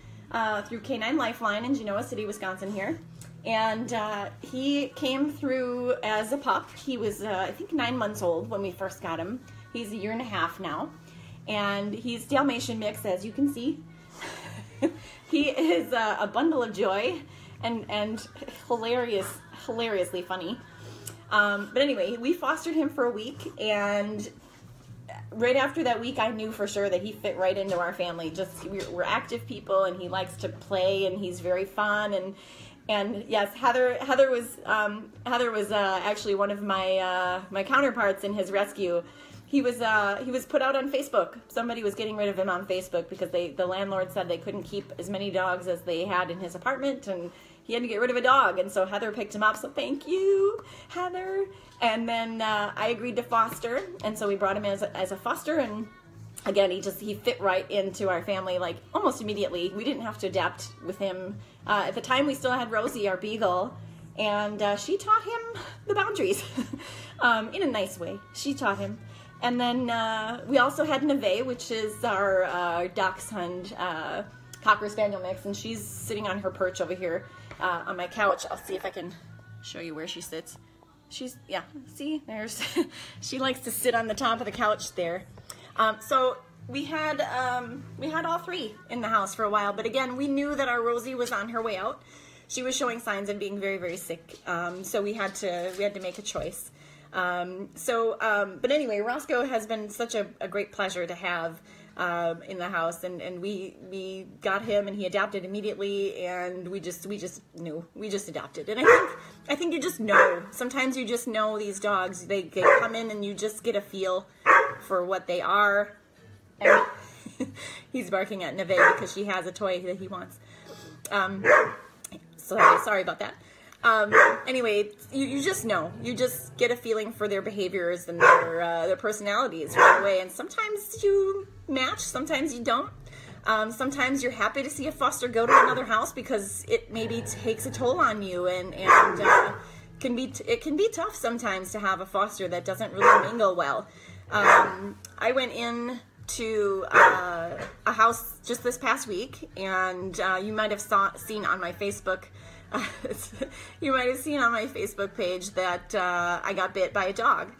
through Canine Lifeline in Genoa City, Wisconsin here. And he came through as a pup. He was, I think, 9 months old when we first got him. He's 1.5 years now. And he's Dalmatian mix, as you can see. He is a bundle of joy and hilariously funny. But anyway, we fostered him for a week, and right after that week, I knew for sure that he fit right into our family. We're active people, and he likes to play, and he's very fun. And yes, Heather was actually one of my counterparts in his rescue. He was put out on Facebook. Somebody was getting rid of him on Facebook because the landlord said they couldn't keep as many dogs as they had in his apartment, and he had to get rid of a dog. And so Heather picked him up. So thank you, Heather. And then I agreed to foster, and so we brought him as a foster. And again, he fit right into our family like almost immediately. We didn't have to adapt with him. At the time, we still had Rosie, our beagle, and she taught him the boundaries in a nice way. She taught him. And then we also had Neve, which is our Dachshund Cocker Spaniel mix, and she's sitting on her perch over here on my couch. I'll see if I can show you where she sits. She's, yeah, see, there's, she likes to sit on the top of the couch there. So we had all three in the house for a while, but again, we knew that our Rosie was on her way out. She was showing signs of being very, very sick, so we had to make a choice. But anyway, Roscoe has been such a great pleasure to have in the house, and we got him, and he adopted immediately, and we just adopted. And I think you just know. Sometimes you just know these dogs. They come in, and you just get a feel for what they are. And he's barking at Neve because she has a toy that he wants. Sorry about that. Anyway, you just know. You just get a feeling for their behaviors and their personalities right away. And sometimes you match, sometimes you don't. Sometimes you're happy to see a foster go to another house because it maybe takes a toll on you, and it can be tough sometimes to have a foster that doesn't really mingle well. I went in to a house just this past week, and you might have seen on my Facebook. You might have seen on my Facebook page that I got bit by a dog.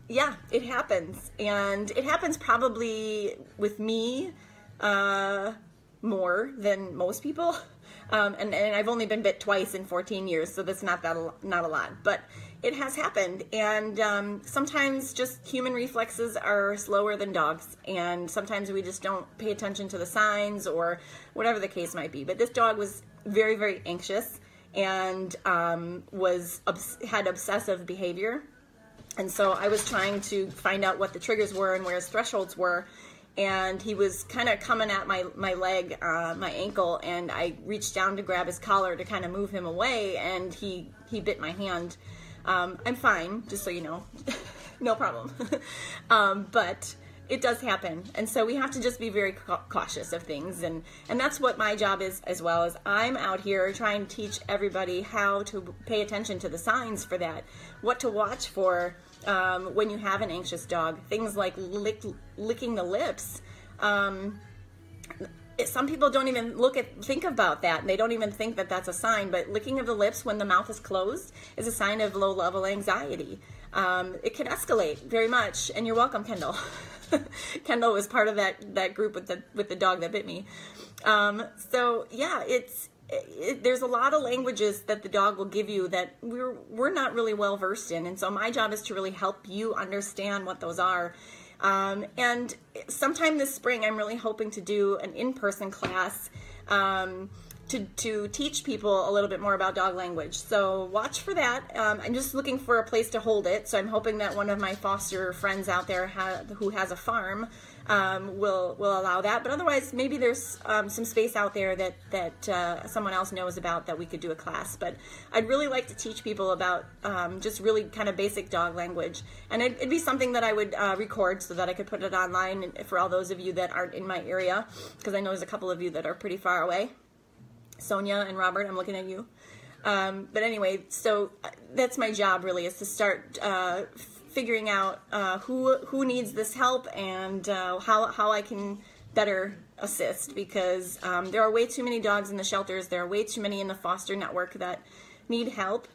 Yeah, it happens, and it happens probably with me more than most people. And I've only been bit twice in 14 years, so that's not a lot, but it has happened. And sometimes just human reflexes are slower than dogs, and sometimes we just don't pay attention to the signs or whatever the case might be. But this dog was very, very anxious and had obsessive behavior. And so I was trying to find out what the triggers were and where his thresholds were. And he was kind of coming at my leg, my ankle, and I reached down to grab his collar to kind of move him away, and he bit my hand. I'm fine, just so you know. No problem. But it does happen, and so we have to just be very cautious of things, and that's what my job is as well. As I'm out here trying to teach everybody how to pay attention to the signs for that, what to watch for when you have an anxious dog. Things like licking the lips. Some people don't even think about that, and they don't even think that that's a sign, but licking of the lips when the mouth is closed is a sign of low-level anxiety. It can escalate very much, and you're welcome, Kendall. Kendall was part of that group with the dog that bit me. So yeah, there's a lot of languages that the dog will give you that we're not really well versed in, and so my job is to really help you understand what those are. And sometime this spring, I'm really hoping to do an in-person class to teach people a little bit more about dog language. So watch for that. I'm just looking for a place to hold it. So I'm hoping that one of my foster friends out there who has a farm will allow that. But otherwise, maybe there's some space out there that someone else knows about that we could do a class. But I'd really like to teach people about just really kind of basic dog language. And it'd be something that I would record so that I could put it online for all those of you that aren't in my area, because I know there's a couple of you that are pretty far away. Sonia and Robert, I'm looking at you. But anyway, so that's my job really, is to start figuring out who needs this help and how I can better assist, because there are way too many dogs in the shelters. There are way too many in the foster network that need help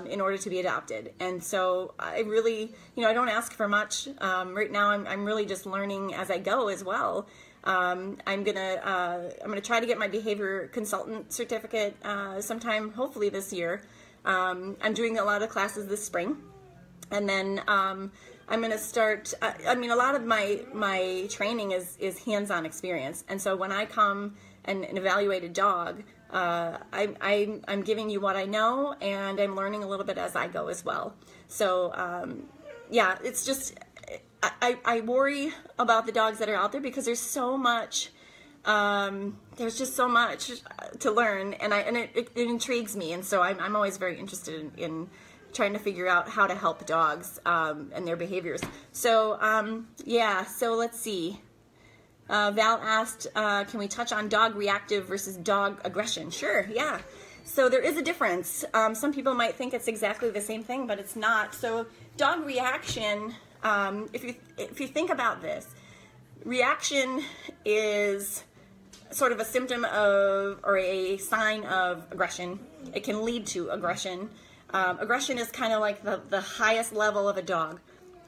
in order to be adopted. And so I really, I don't ask for much. Right now I'm really just learning as I go as well. I'm gonna try to get my behavior consultant certificate sometime, hopefully this year. I'm doing a lot of classes this spring, and then I'm gonna start. A lot of my training is hands-on experience, and so when I come and evaluate a dog, I'm giving you what I know, and I'm learning a little bit as I go as well. So yeah, it's just. I worry about the dogs that are out there because there's so much, there's just so much to learn, and it intrigues me, and so I'm always very interested in trying to figure out how to help dogs and their behaviors. So yeah, so let's see. Val asked, can we touch on dog reactive versus dog aggression? Sure, yeah. So there is a difference. Some people might think it's exactly the same thing, but it's not. So dog reaction if you think about this, reaction is sort of a symptom of, or a sign of aggression. It can lead to aggression. Aggression is kind of like the highest level of a dog.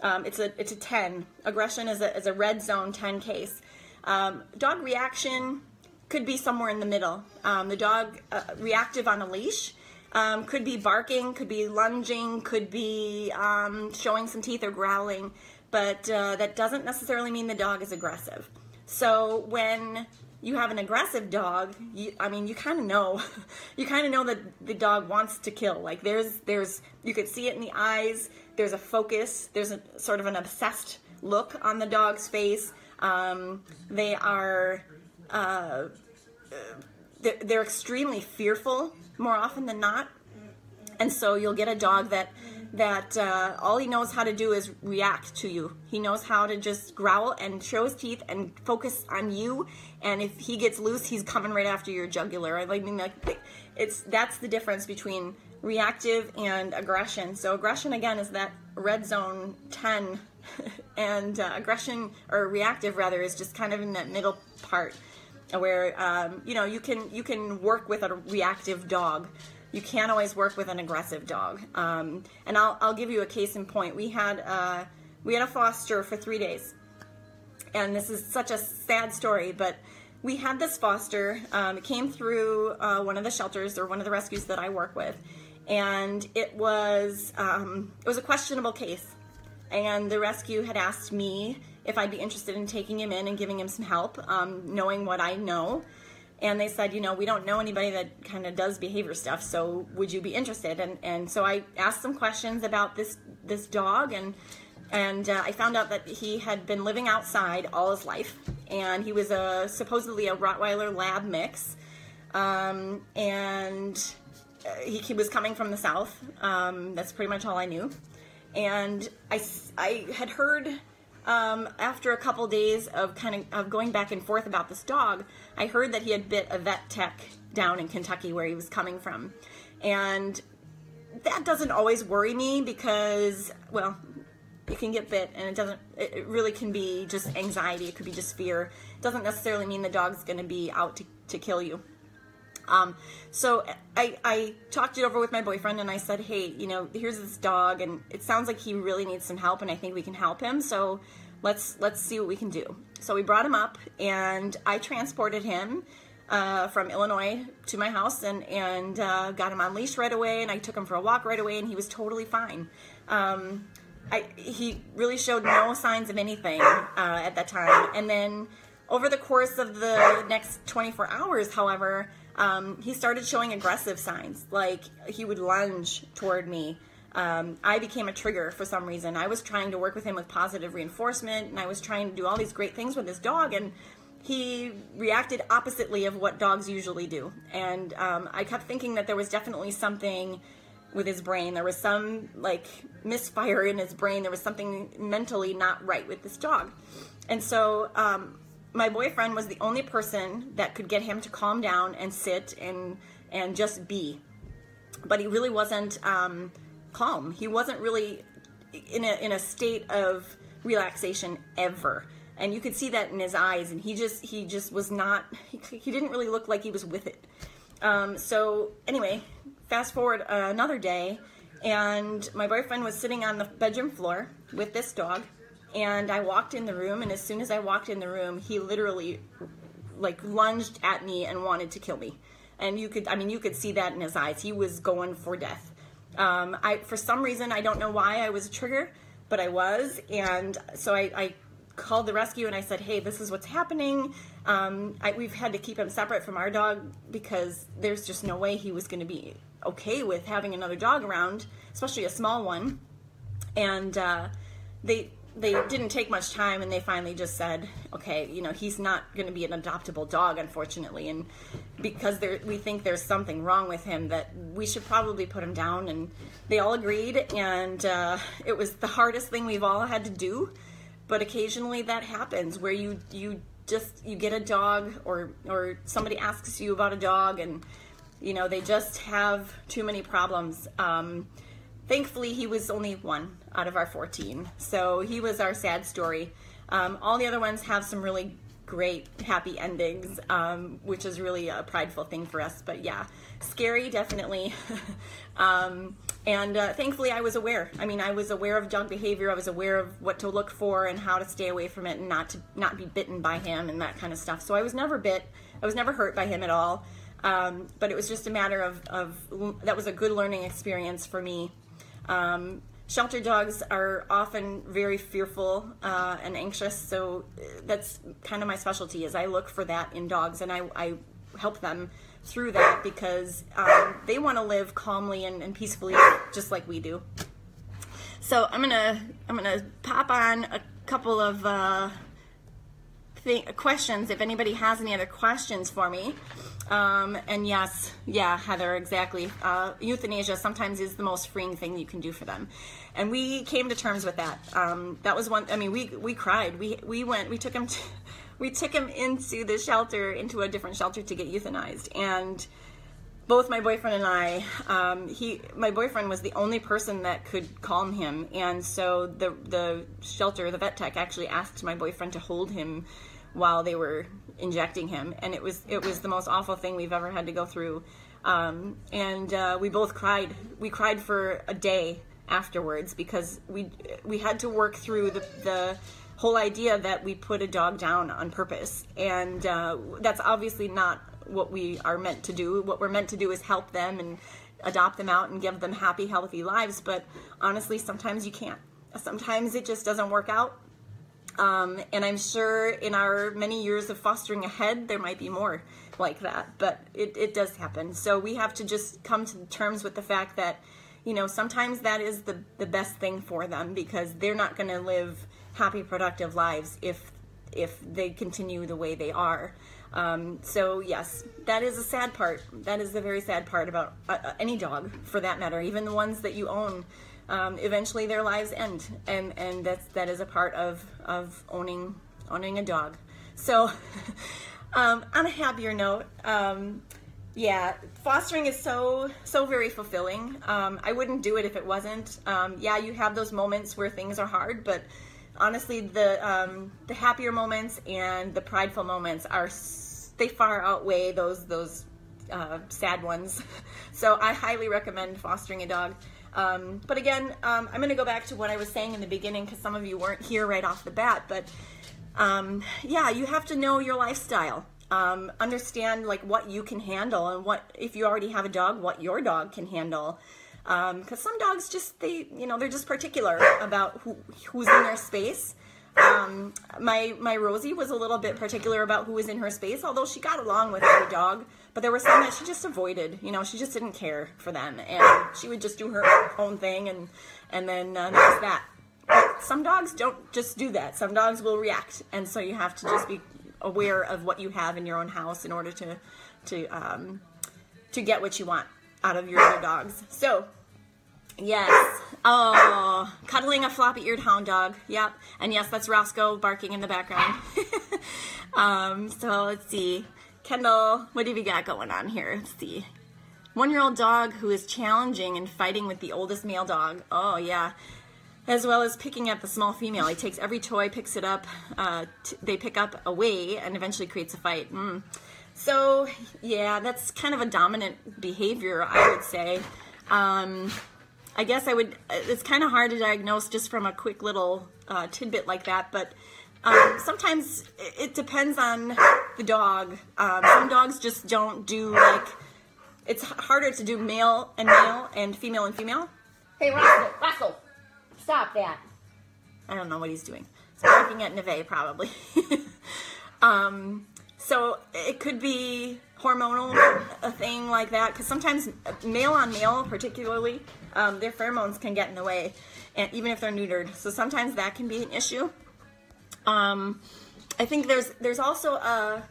It's a 10. Aggression is a red zone 10 case. Dog reaction could be somewhere in the middle. The dog reactive on a leash could be barking, could be lunging, could be showing some teeth or growling, but that doesn't necessarily mean the dog is aggressive. So when you have an aggressive dog, you kind of know, that the dog wants to kill. Like you could see it in the eyes. There's a focus. There's a sort of an obsessed look on the dog's face. They are, they're extremely fearful more often than not. And so you'll get a dog that all he knows how to do is react to you. He knows how to just growl and show his teeth and focus on you. And if he gets loose, he's coming right after your jugular. That's the difference between reactive and aggression. So aggression, again, is that red zone 10, and aggression, or reactive rather, is just kind of in that middle part where you can work with a reactive dog. You can't always work with an aggressive dog. And I'll give you a case in point. We had a foster for 3 days, and this is such a sad story, but we had this foster. It came through one of the shelters, or one of the rescues that I work with, and it was a questionable case. And the rescue had asked me if I'd be interested in taking him in and giving him some help, knowing what I know. And they said, we don't know anybody that kind of does behavior stuff, so would you be interested? And so I asked some questions about this dog, and I found out that he had been living outside all his life, and he was supposedly a Rottweiler Lab mix, and he was coming from the south. That's pretty much all I knew. And I had heard, after a couple days of going back and forth about this dog, I heard that he had bit a vet tech down in Kentucky where he was coming from. And that doesn't always worry me because, well, you can get bit, and it really can be just anxiety. It could be just fear. It doesn't necessarily mean the dog's going to be out to kill you. So I talked it over with my boyfriend, and I said, hey, here's this dog, and it sounds like he really needs some help, and I think we can help him. So let's see what we can do. So we brought him up, and I transported him from Illinois to my house, and got him on leash right away, and I took him for a walk right away, and he was totally fine. He really showed no signs of anything at that time. And then over the course of the next 24 hours, however, he started showing aggressive signs, like he would lunge toward me. I became a trigger for some reason. I was trying to work with him with positive reinforcement, and I was trying to do all these great things with this dog, and he reacted oppositely of what dogs usually do. And I kept thinking that there was definitely something with his brain. There was some misfire in his brain. There was something mentally not right with this dog. And so my boyfriend was the only person that could get him to calm down and sit and just be. But he really wasn't calm. He wasn't really in a state of relaxation ever. And you could see that in his eyes, and he just was not, he didn't really look like he was with it. So anyway, fast forward another day, and my boyfriend was sitting on the bedroom floor with this dog, and I walked in the room, and as soon as I walked in the room, he literally lunged at me and wanted to kill me. And you could see that in his eyes. He was going for death. For some reason, I don't know why I was a trigger, but I was. And so I called the rescue, and I said, hey, this is what's happening. We've had to keep him separate from our dog because there's just no way he was going to be okay with having another dog around, especially a small one. And they didn't take much time, and they finally just said, okay, he's not going to be an adoptable dog, unfortunately, and because we think there's something wrong with him, that we should probably put him down. And they all agreed, and it was the hardest thing we've all had to do, but occasionally that happens where you get a dog, or somebody asks you about a dog, and they just have too many problems. thankfully he was only one out of our 14. So he was our sad story. All the other ones have some really great happy endings, which is really a prideful thing for us. But yeah, scary, definitely. And thankfully I was aware. I mean, I was aware of dog behavior. I was aware of what to look for and how to stay away from it and not be bitten by him and that kind of stuff. So I was never bit. I was never hurt by him at all. But it was just a matter of that was a good learning experience for me. Shelter dogs are often very fearful and anxious, so that's kind of my specialty, is I look for that in dogs, and I help them through that because they want to live calmly and peacefully just like we do. So I'm gonna pop on a couple of questions if anybody has any other questions for me. And yes, yeah, Heather, exactly. Euthanasia sometimes is the most freeing thing you can do for them. And we came to terms with that. That was one, I mean, we cried. We took him into the shelter, into a different shelter to get euthanized. And both my boyfriend and I, my boyfriend was the only person that could calm him. And so the shelter, the vet tech actually asked my boyfriend to hold him while they were injecting him, and it was the most awful thing we've ever had to go through. We both cried. We cried for a day afterwards because we had to work through the whole idea that we put a dog down on purpose, and that's obviously not what we are meant to do. What we're meant to do is help them and adopt them out and give them happy, healthy lives. But honestly, sometimes you can't. Sometimes it just doesn't work out. And I'm sure in our many years of fostering ahead, there might be more like that, but it does happen. So we have to just come to terms with the fact that, you know, sometimes that is the best thing for them, because they're not going to live happy, productive lives if they continue the way they are. So yes, that is a sad part. That is the very sad part about any dog, for that matter, even the ones that you own. Eventually their lives end, and that is a part of owning a dog. So on a happier note, yeah, fostering is so very fulfilling. I wouldn't do it if it wasn't. Yeah, you have those moments where things are hard, but honestly, the happier moments and the prideful moments they far outweigh those sad ones. So I highly recommend fostering a dog. But again, I'm going to go back to what I was saying in the beginning, because some of you weren't here right off the bat. But yeah, you have to know your lifestyle. Understand like what you can handle, and what, if you already have a dog, what your dog can handle. Because some dogs they're just particular about who's in their space. My Rosie was a little bit particular about who was in her space, although she got along with every dog. But there were some that she just avoided. You know, she just didn't care for them, and she would just do her own thing, and then that was that. But some dogs don't just do that. Some dogs will react, and so you have to just be aware of what you have in your own house in order to get what you want out of your other dogs. So yes, oh, cuddling a floppy-eared hound dog. Yep, and yes, that's Roscoe barking in the background. So let's see. Kendall, what have you got going on here? Let's see. 1-year-old dog who is challenging and fighting with the oldest male dog. Oh, yeah. As well as picking up the small female. He takes every toy, picks it up. They pick up away and eventually creates a fight. So, yeah, that's kind of a dominant behavior, I would say. I guess it's kind of hard to diagnose just from a quick little tidbit like that, but sometimes it depends on the dog. Some dogs just don't do, like, it's harder to do male and female and female. Hey, Roscoe, stop that. I don't know what he's doing. He's barking at Neve, probably. So it could be hormonal, a thing like that, because sometimes male on male, particularly, their pheromones can get in the way, and even if they're neutered. So sometimes that can be an issue. I think there's also a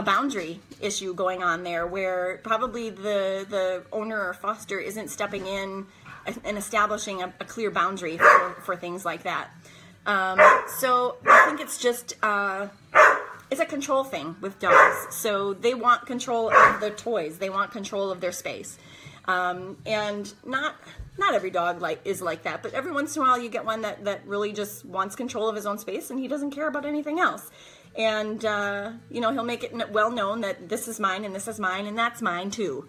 boundary issue going on there, where probably the owner or foster isn't stepping in and establishing a clear boundary for things like that. So I think it's just it's a control thing with dogs. So they want control of their toys. They want control of their space. And not every dog is like that, but every once in a while you get one that really just wants control of his own space and he doesn't care about anything else. And, you know, he'll make it well known that this is mine and this is mine and that's mine too.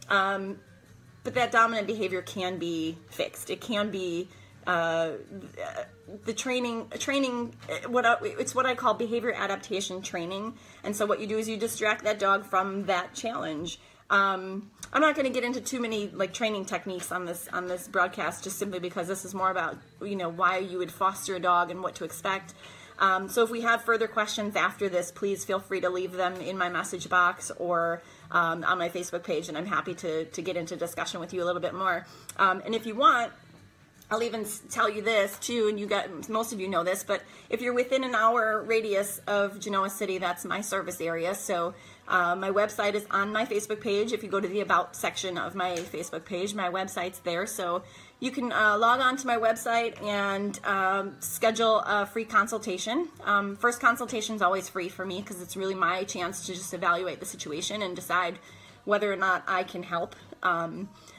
But that dominant behavior can be fixed. It can be, the training, it's what I call behavior adaptation training. And so what you do is you distract that dog from that challenge. I'm not going to get into too many training techniques on this broadcast, just simply because this is more about, you know, why you would foster a dog and what to expect. So if we have further questions after this, please feel free to leave them in my message box or on my Facebook page, and I'm happy to get into discussion with you a little bit more. And if you want, I'll even tell you this too, and most of you know this, but if you're within an hour radius of Genoa City, that's my service area. So my website is on my Facebook page. If you go to the About section of my Facebook page, my website's there. So you can log on to my website and schedule a free consultation. First consultation is always free for me because it's really my chance to just evaluate the situation and decide whether or not I can help.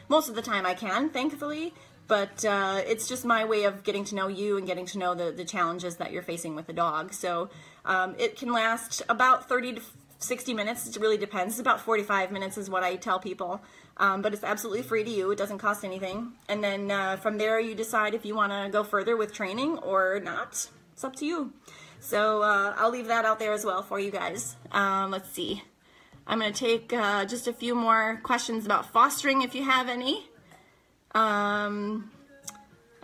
Most of the time I can, thankfully. But it's just my way of getting to know you and getting to know the challenges that you're facing with the dog. So it can last about 30 to 60 minutes. It really depends. It's about 45 minutes is what I tell people. But it's absolutely free to you. It doesn't cost anything. And then from there you decide if you want to go further with training or not. It's up to you. So I'll leave that out there as well for you guys. Let's see. I'm going to take just a few more questions about fostering if you have any. I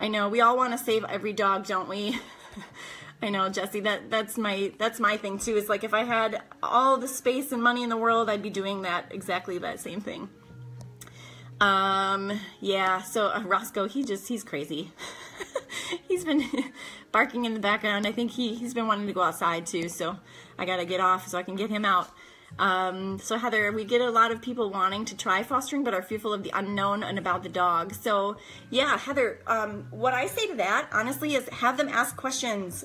know we all want to save every dog, don't we? I know, Jesse, that's my thing too. Is like if I had all the space and money in the world, I'd be doing exactly that same thing. Yeah, so Roscoe, he's crazy. He's been barking in the background. I think he's been wanting to go outside too, so I gotta get off so I can get him out. So Heather, we get a lot of people wanting to try fostering but are fearful of the unknown and about the dog. So yeah, Heather, what I say to that honestly is have them ask questions,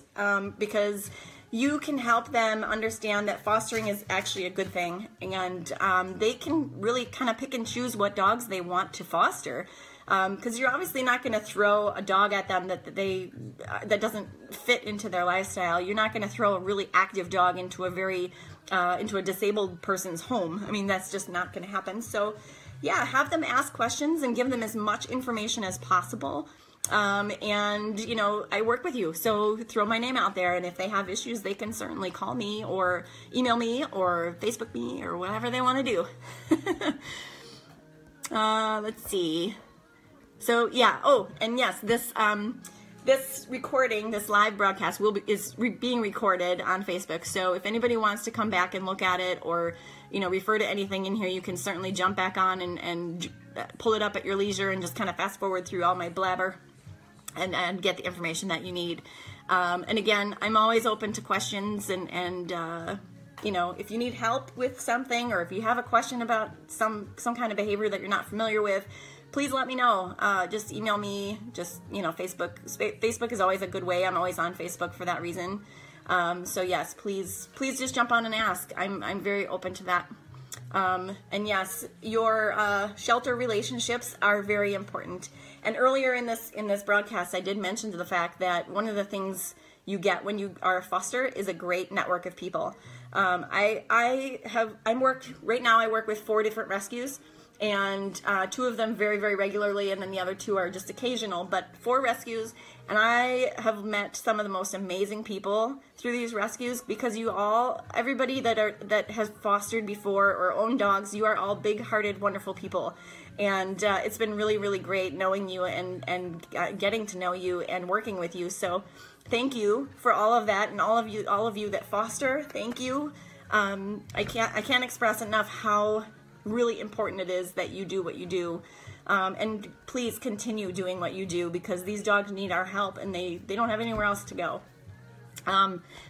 because you can help them understand that fostering is actually a good thing, and they can really kind of pick and choose what dogs they want to foster. Because you're obviously not going to throw a dog at them that doesn't fit into their lifestyle. You're not going to throw a really active dog into a disabled person's home. I mean, that's just not going to happen. So yeah, have them ask questions and give them as much information as possible. And you know, I work with you, so throw my name out there, and if they have issues, they can certainly call me or email me or Facebook me or whatever they want to do. Let's see. So yeah, oh, and yes, this recording, this live broadcast is being recorded on Facebook. So if anybody wants to come back and look at it, or you know, refer to anything in here, you can certainly jump back on and pull it up at your leisure and just kind of fast forward through all my blabber and get the information that you need. And again, I'm always open to questions, and you know, if you need help with something, or if you have a question about some kind of behavior that you're not familiar with, please let me know. Just email me. Just, you know, Facebook is always a good way. I'm always on Facebook for that reason. So yes, please just jump on and ask. I'm very open to that. And yes, your shelter relationships are very important. And earlier in this broadcast, I did mention to the fact that one of the things you get when you are a foster is a great network of people. I work with 4 different rescues, and 2 of them very, very regularly, and then the other 2 are just occasional, but 4 rescues. And I have met some of the most amazing people through these rescues, because everybody that has fostered before or owned dogs, you are all big-hearted, wonderful people. And it's been really, really great knowing you and getting to know you and working with you. So thank you for all of that, and all of you that foster, thank you. I can't express enough how really important it is that you do what you do. And please continue doing what you do, because these dogs need our help, and they don't have anywhere else to go.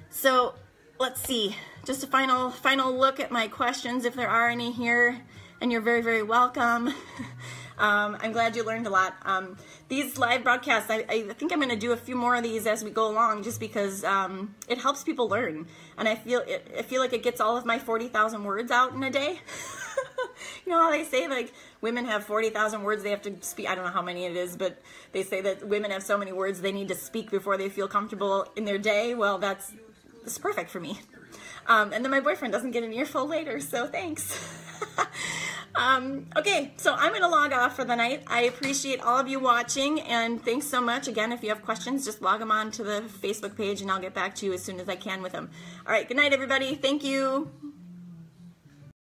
So let's see, just a final look at my questions, if there are any here, and you're very, very welcome. I'm glad you learned a lot. These live broadcasts, I think I'm going to do a few more of these as we go along, just because it helps people learn, and I feel like it gets all of my 40,000 words out in a day. You know how they say, like, women have 40,000 words they have to speak. I don't know how many it is, but they say that women have so many words they need to speak before they feel comfortable in their day. Well, that's perfect for me. And then my boyfriend doesn't get an earful later, so thanks. Okay, so I'm going to log off for the night. I appreciate all of you watching, and thanks so much. Again, if you have questions, just log them on to the Facebook page, and I'll get back to you as soon as I can with them. All right, good night, everybody. Thank you.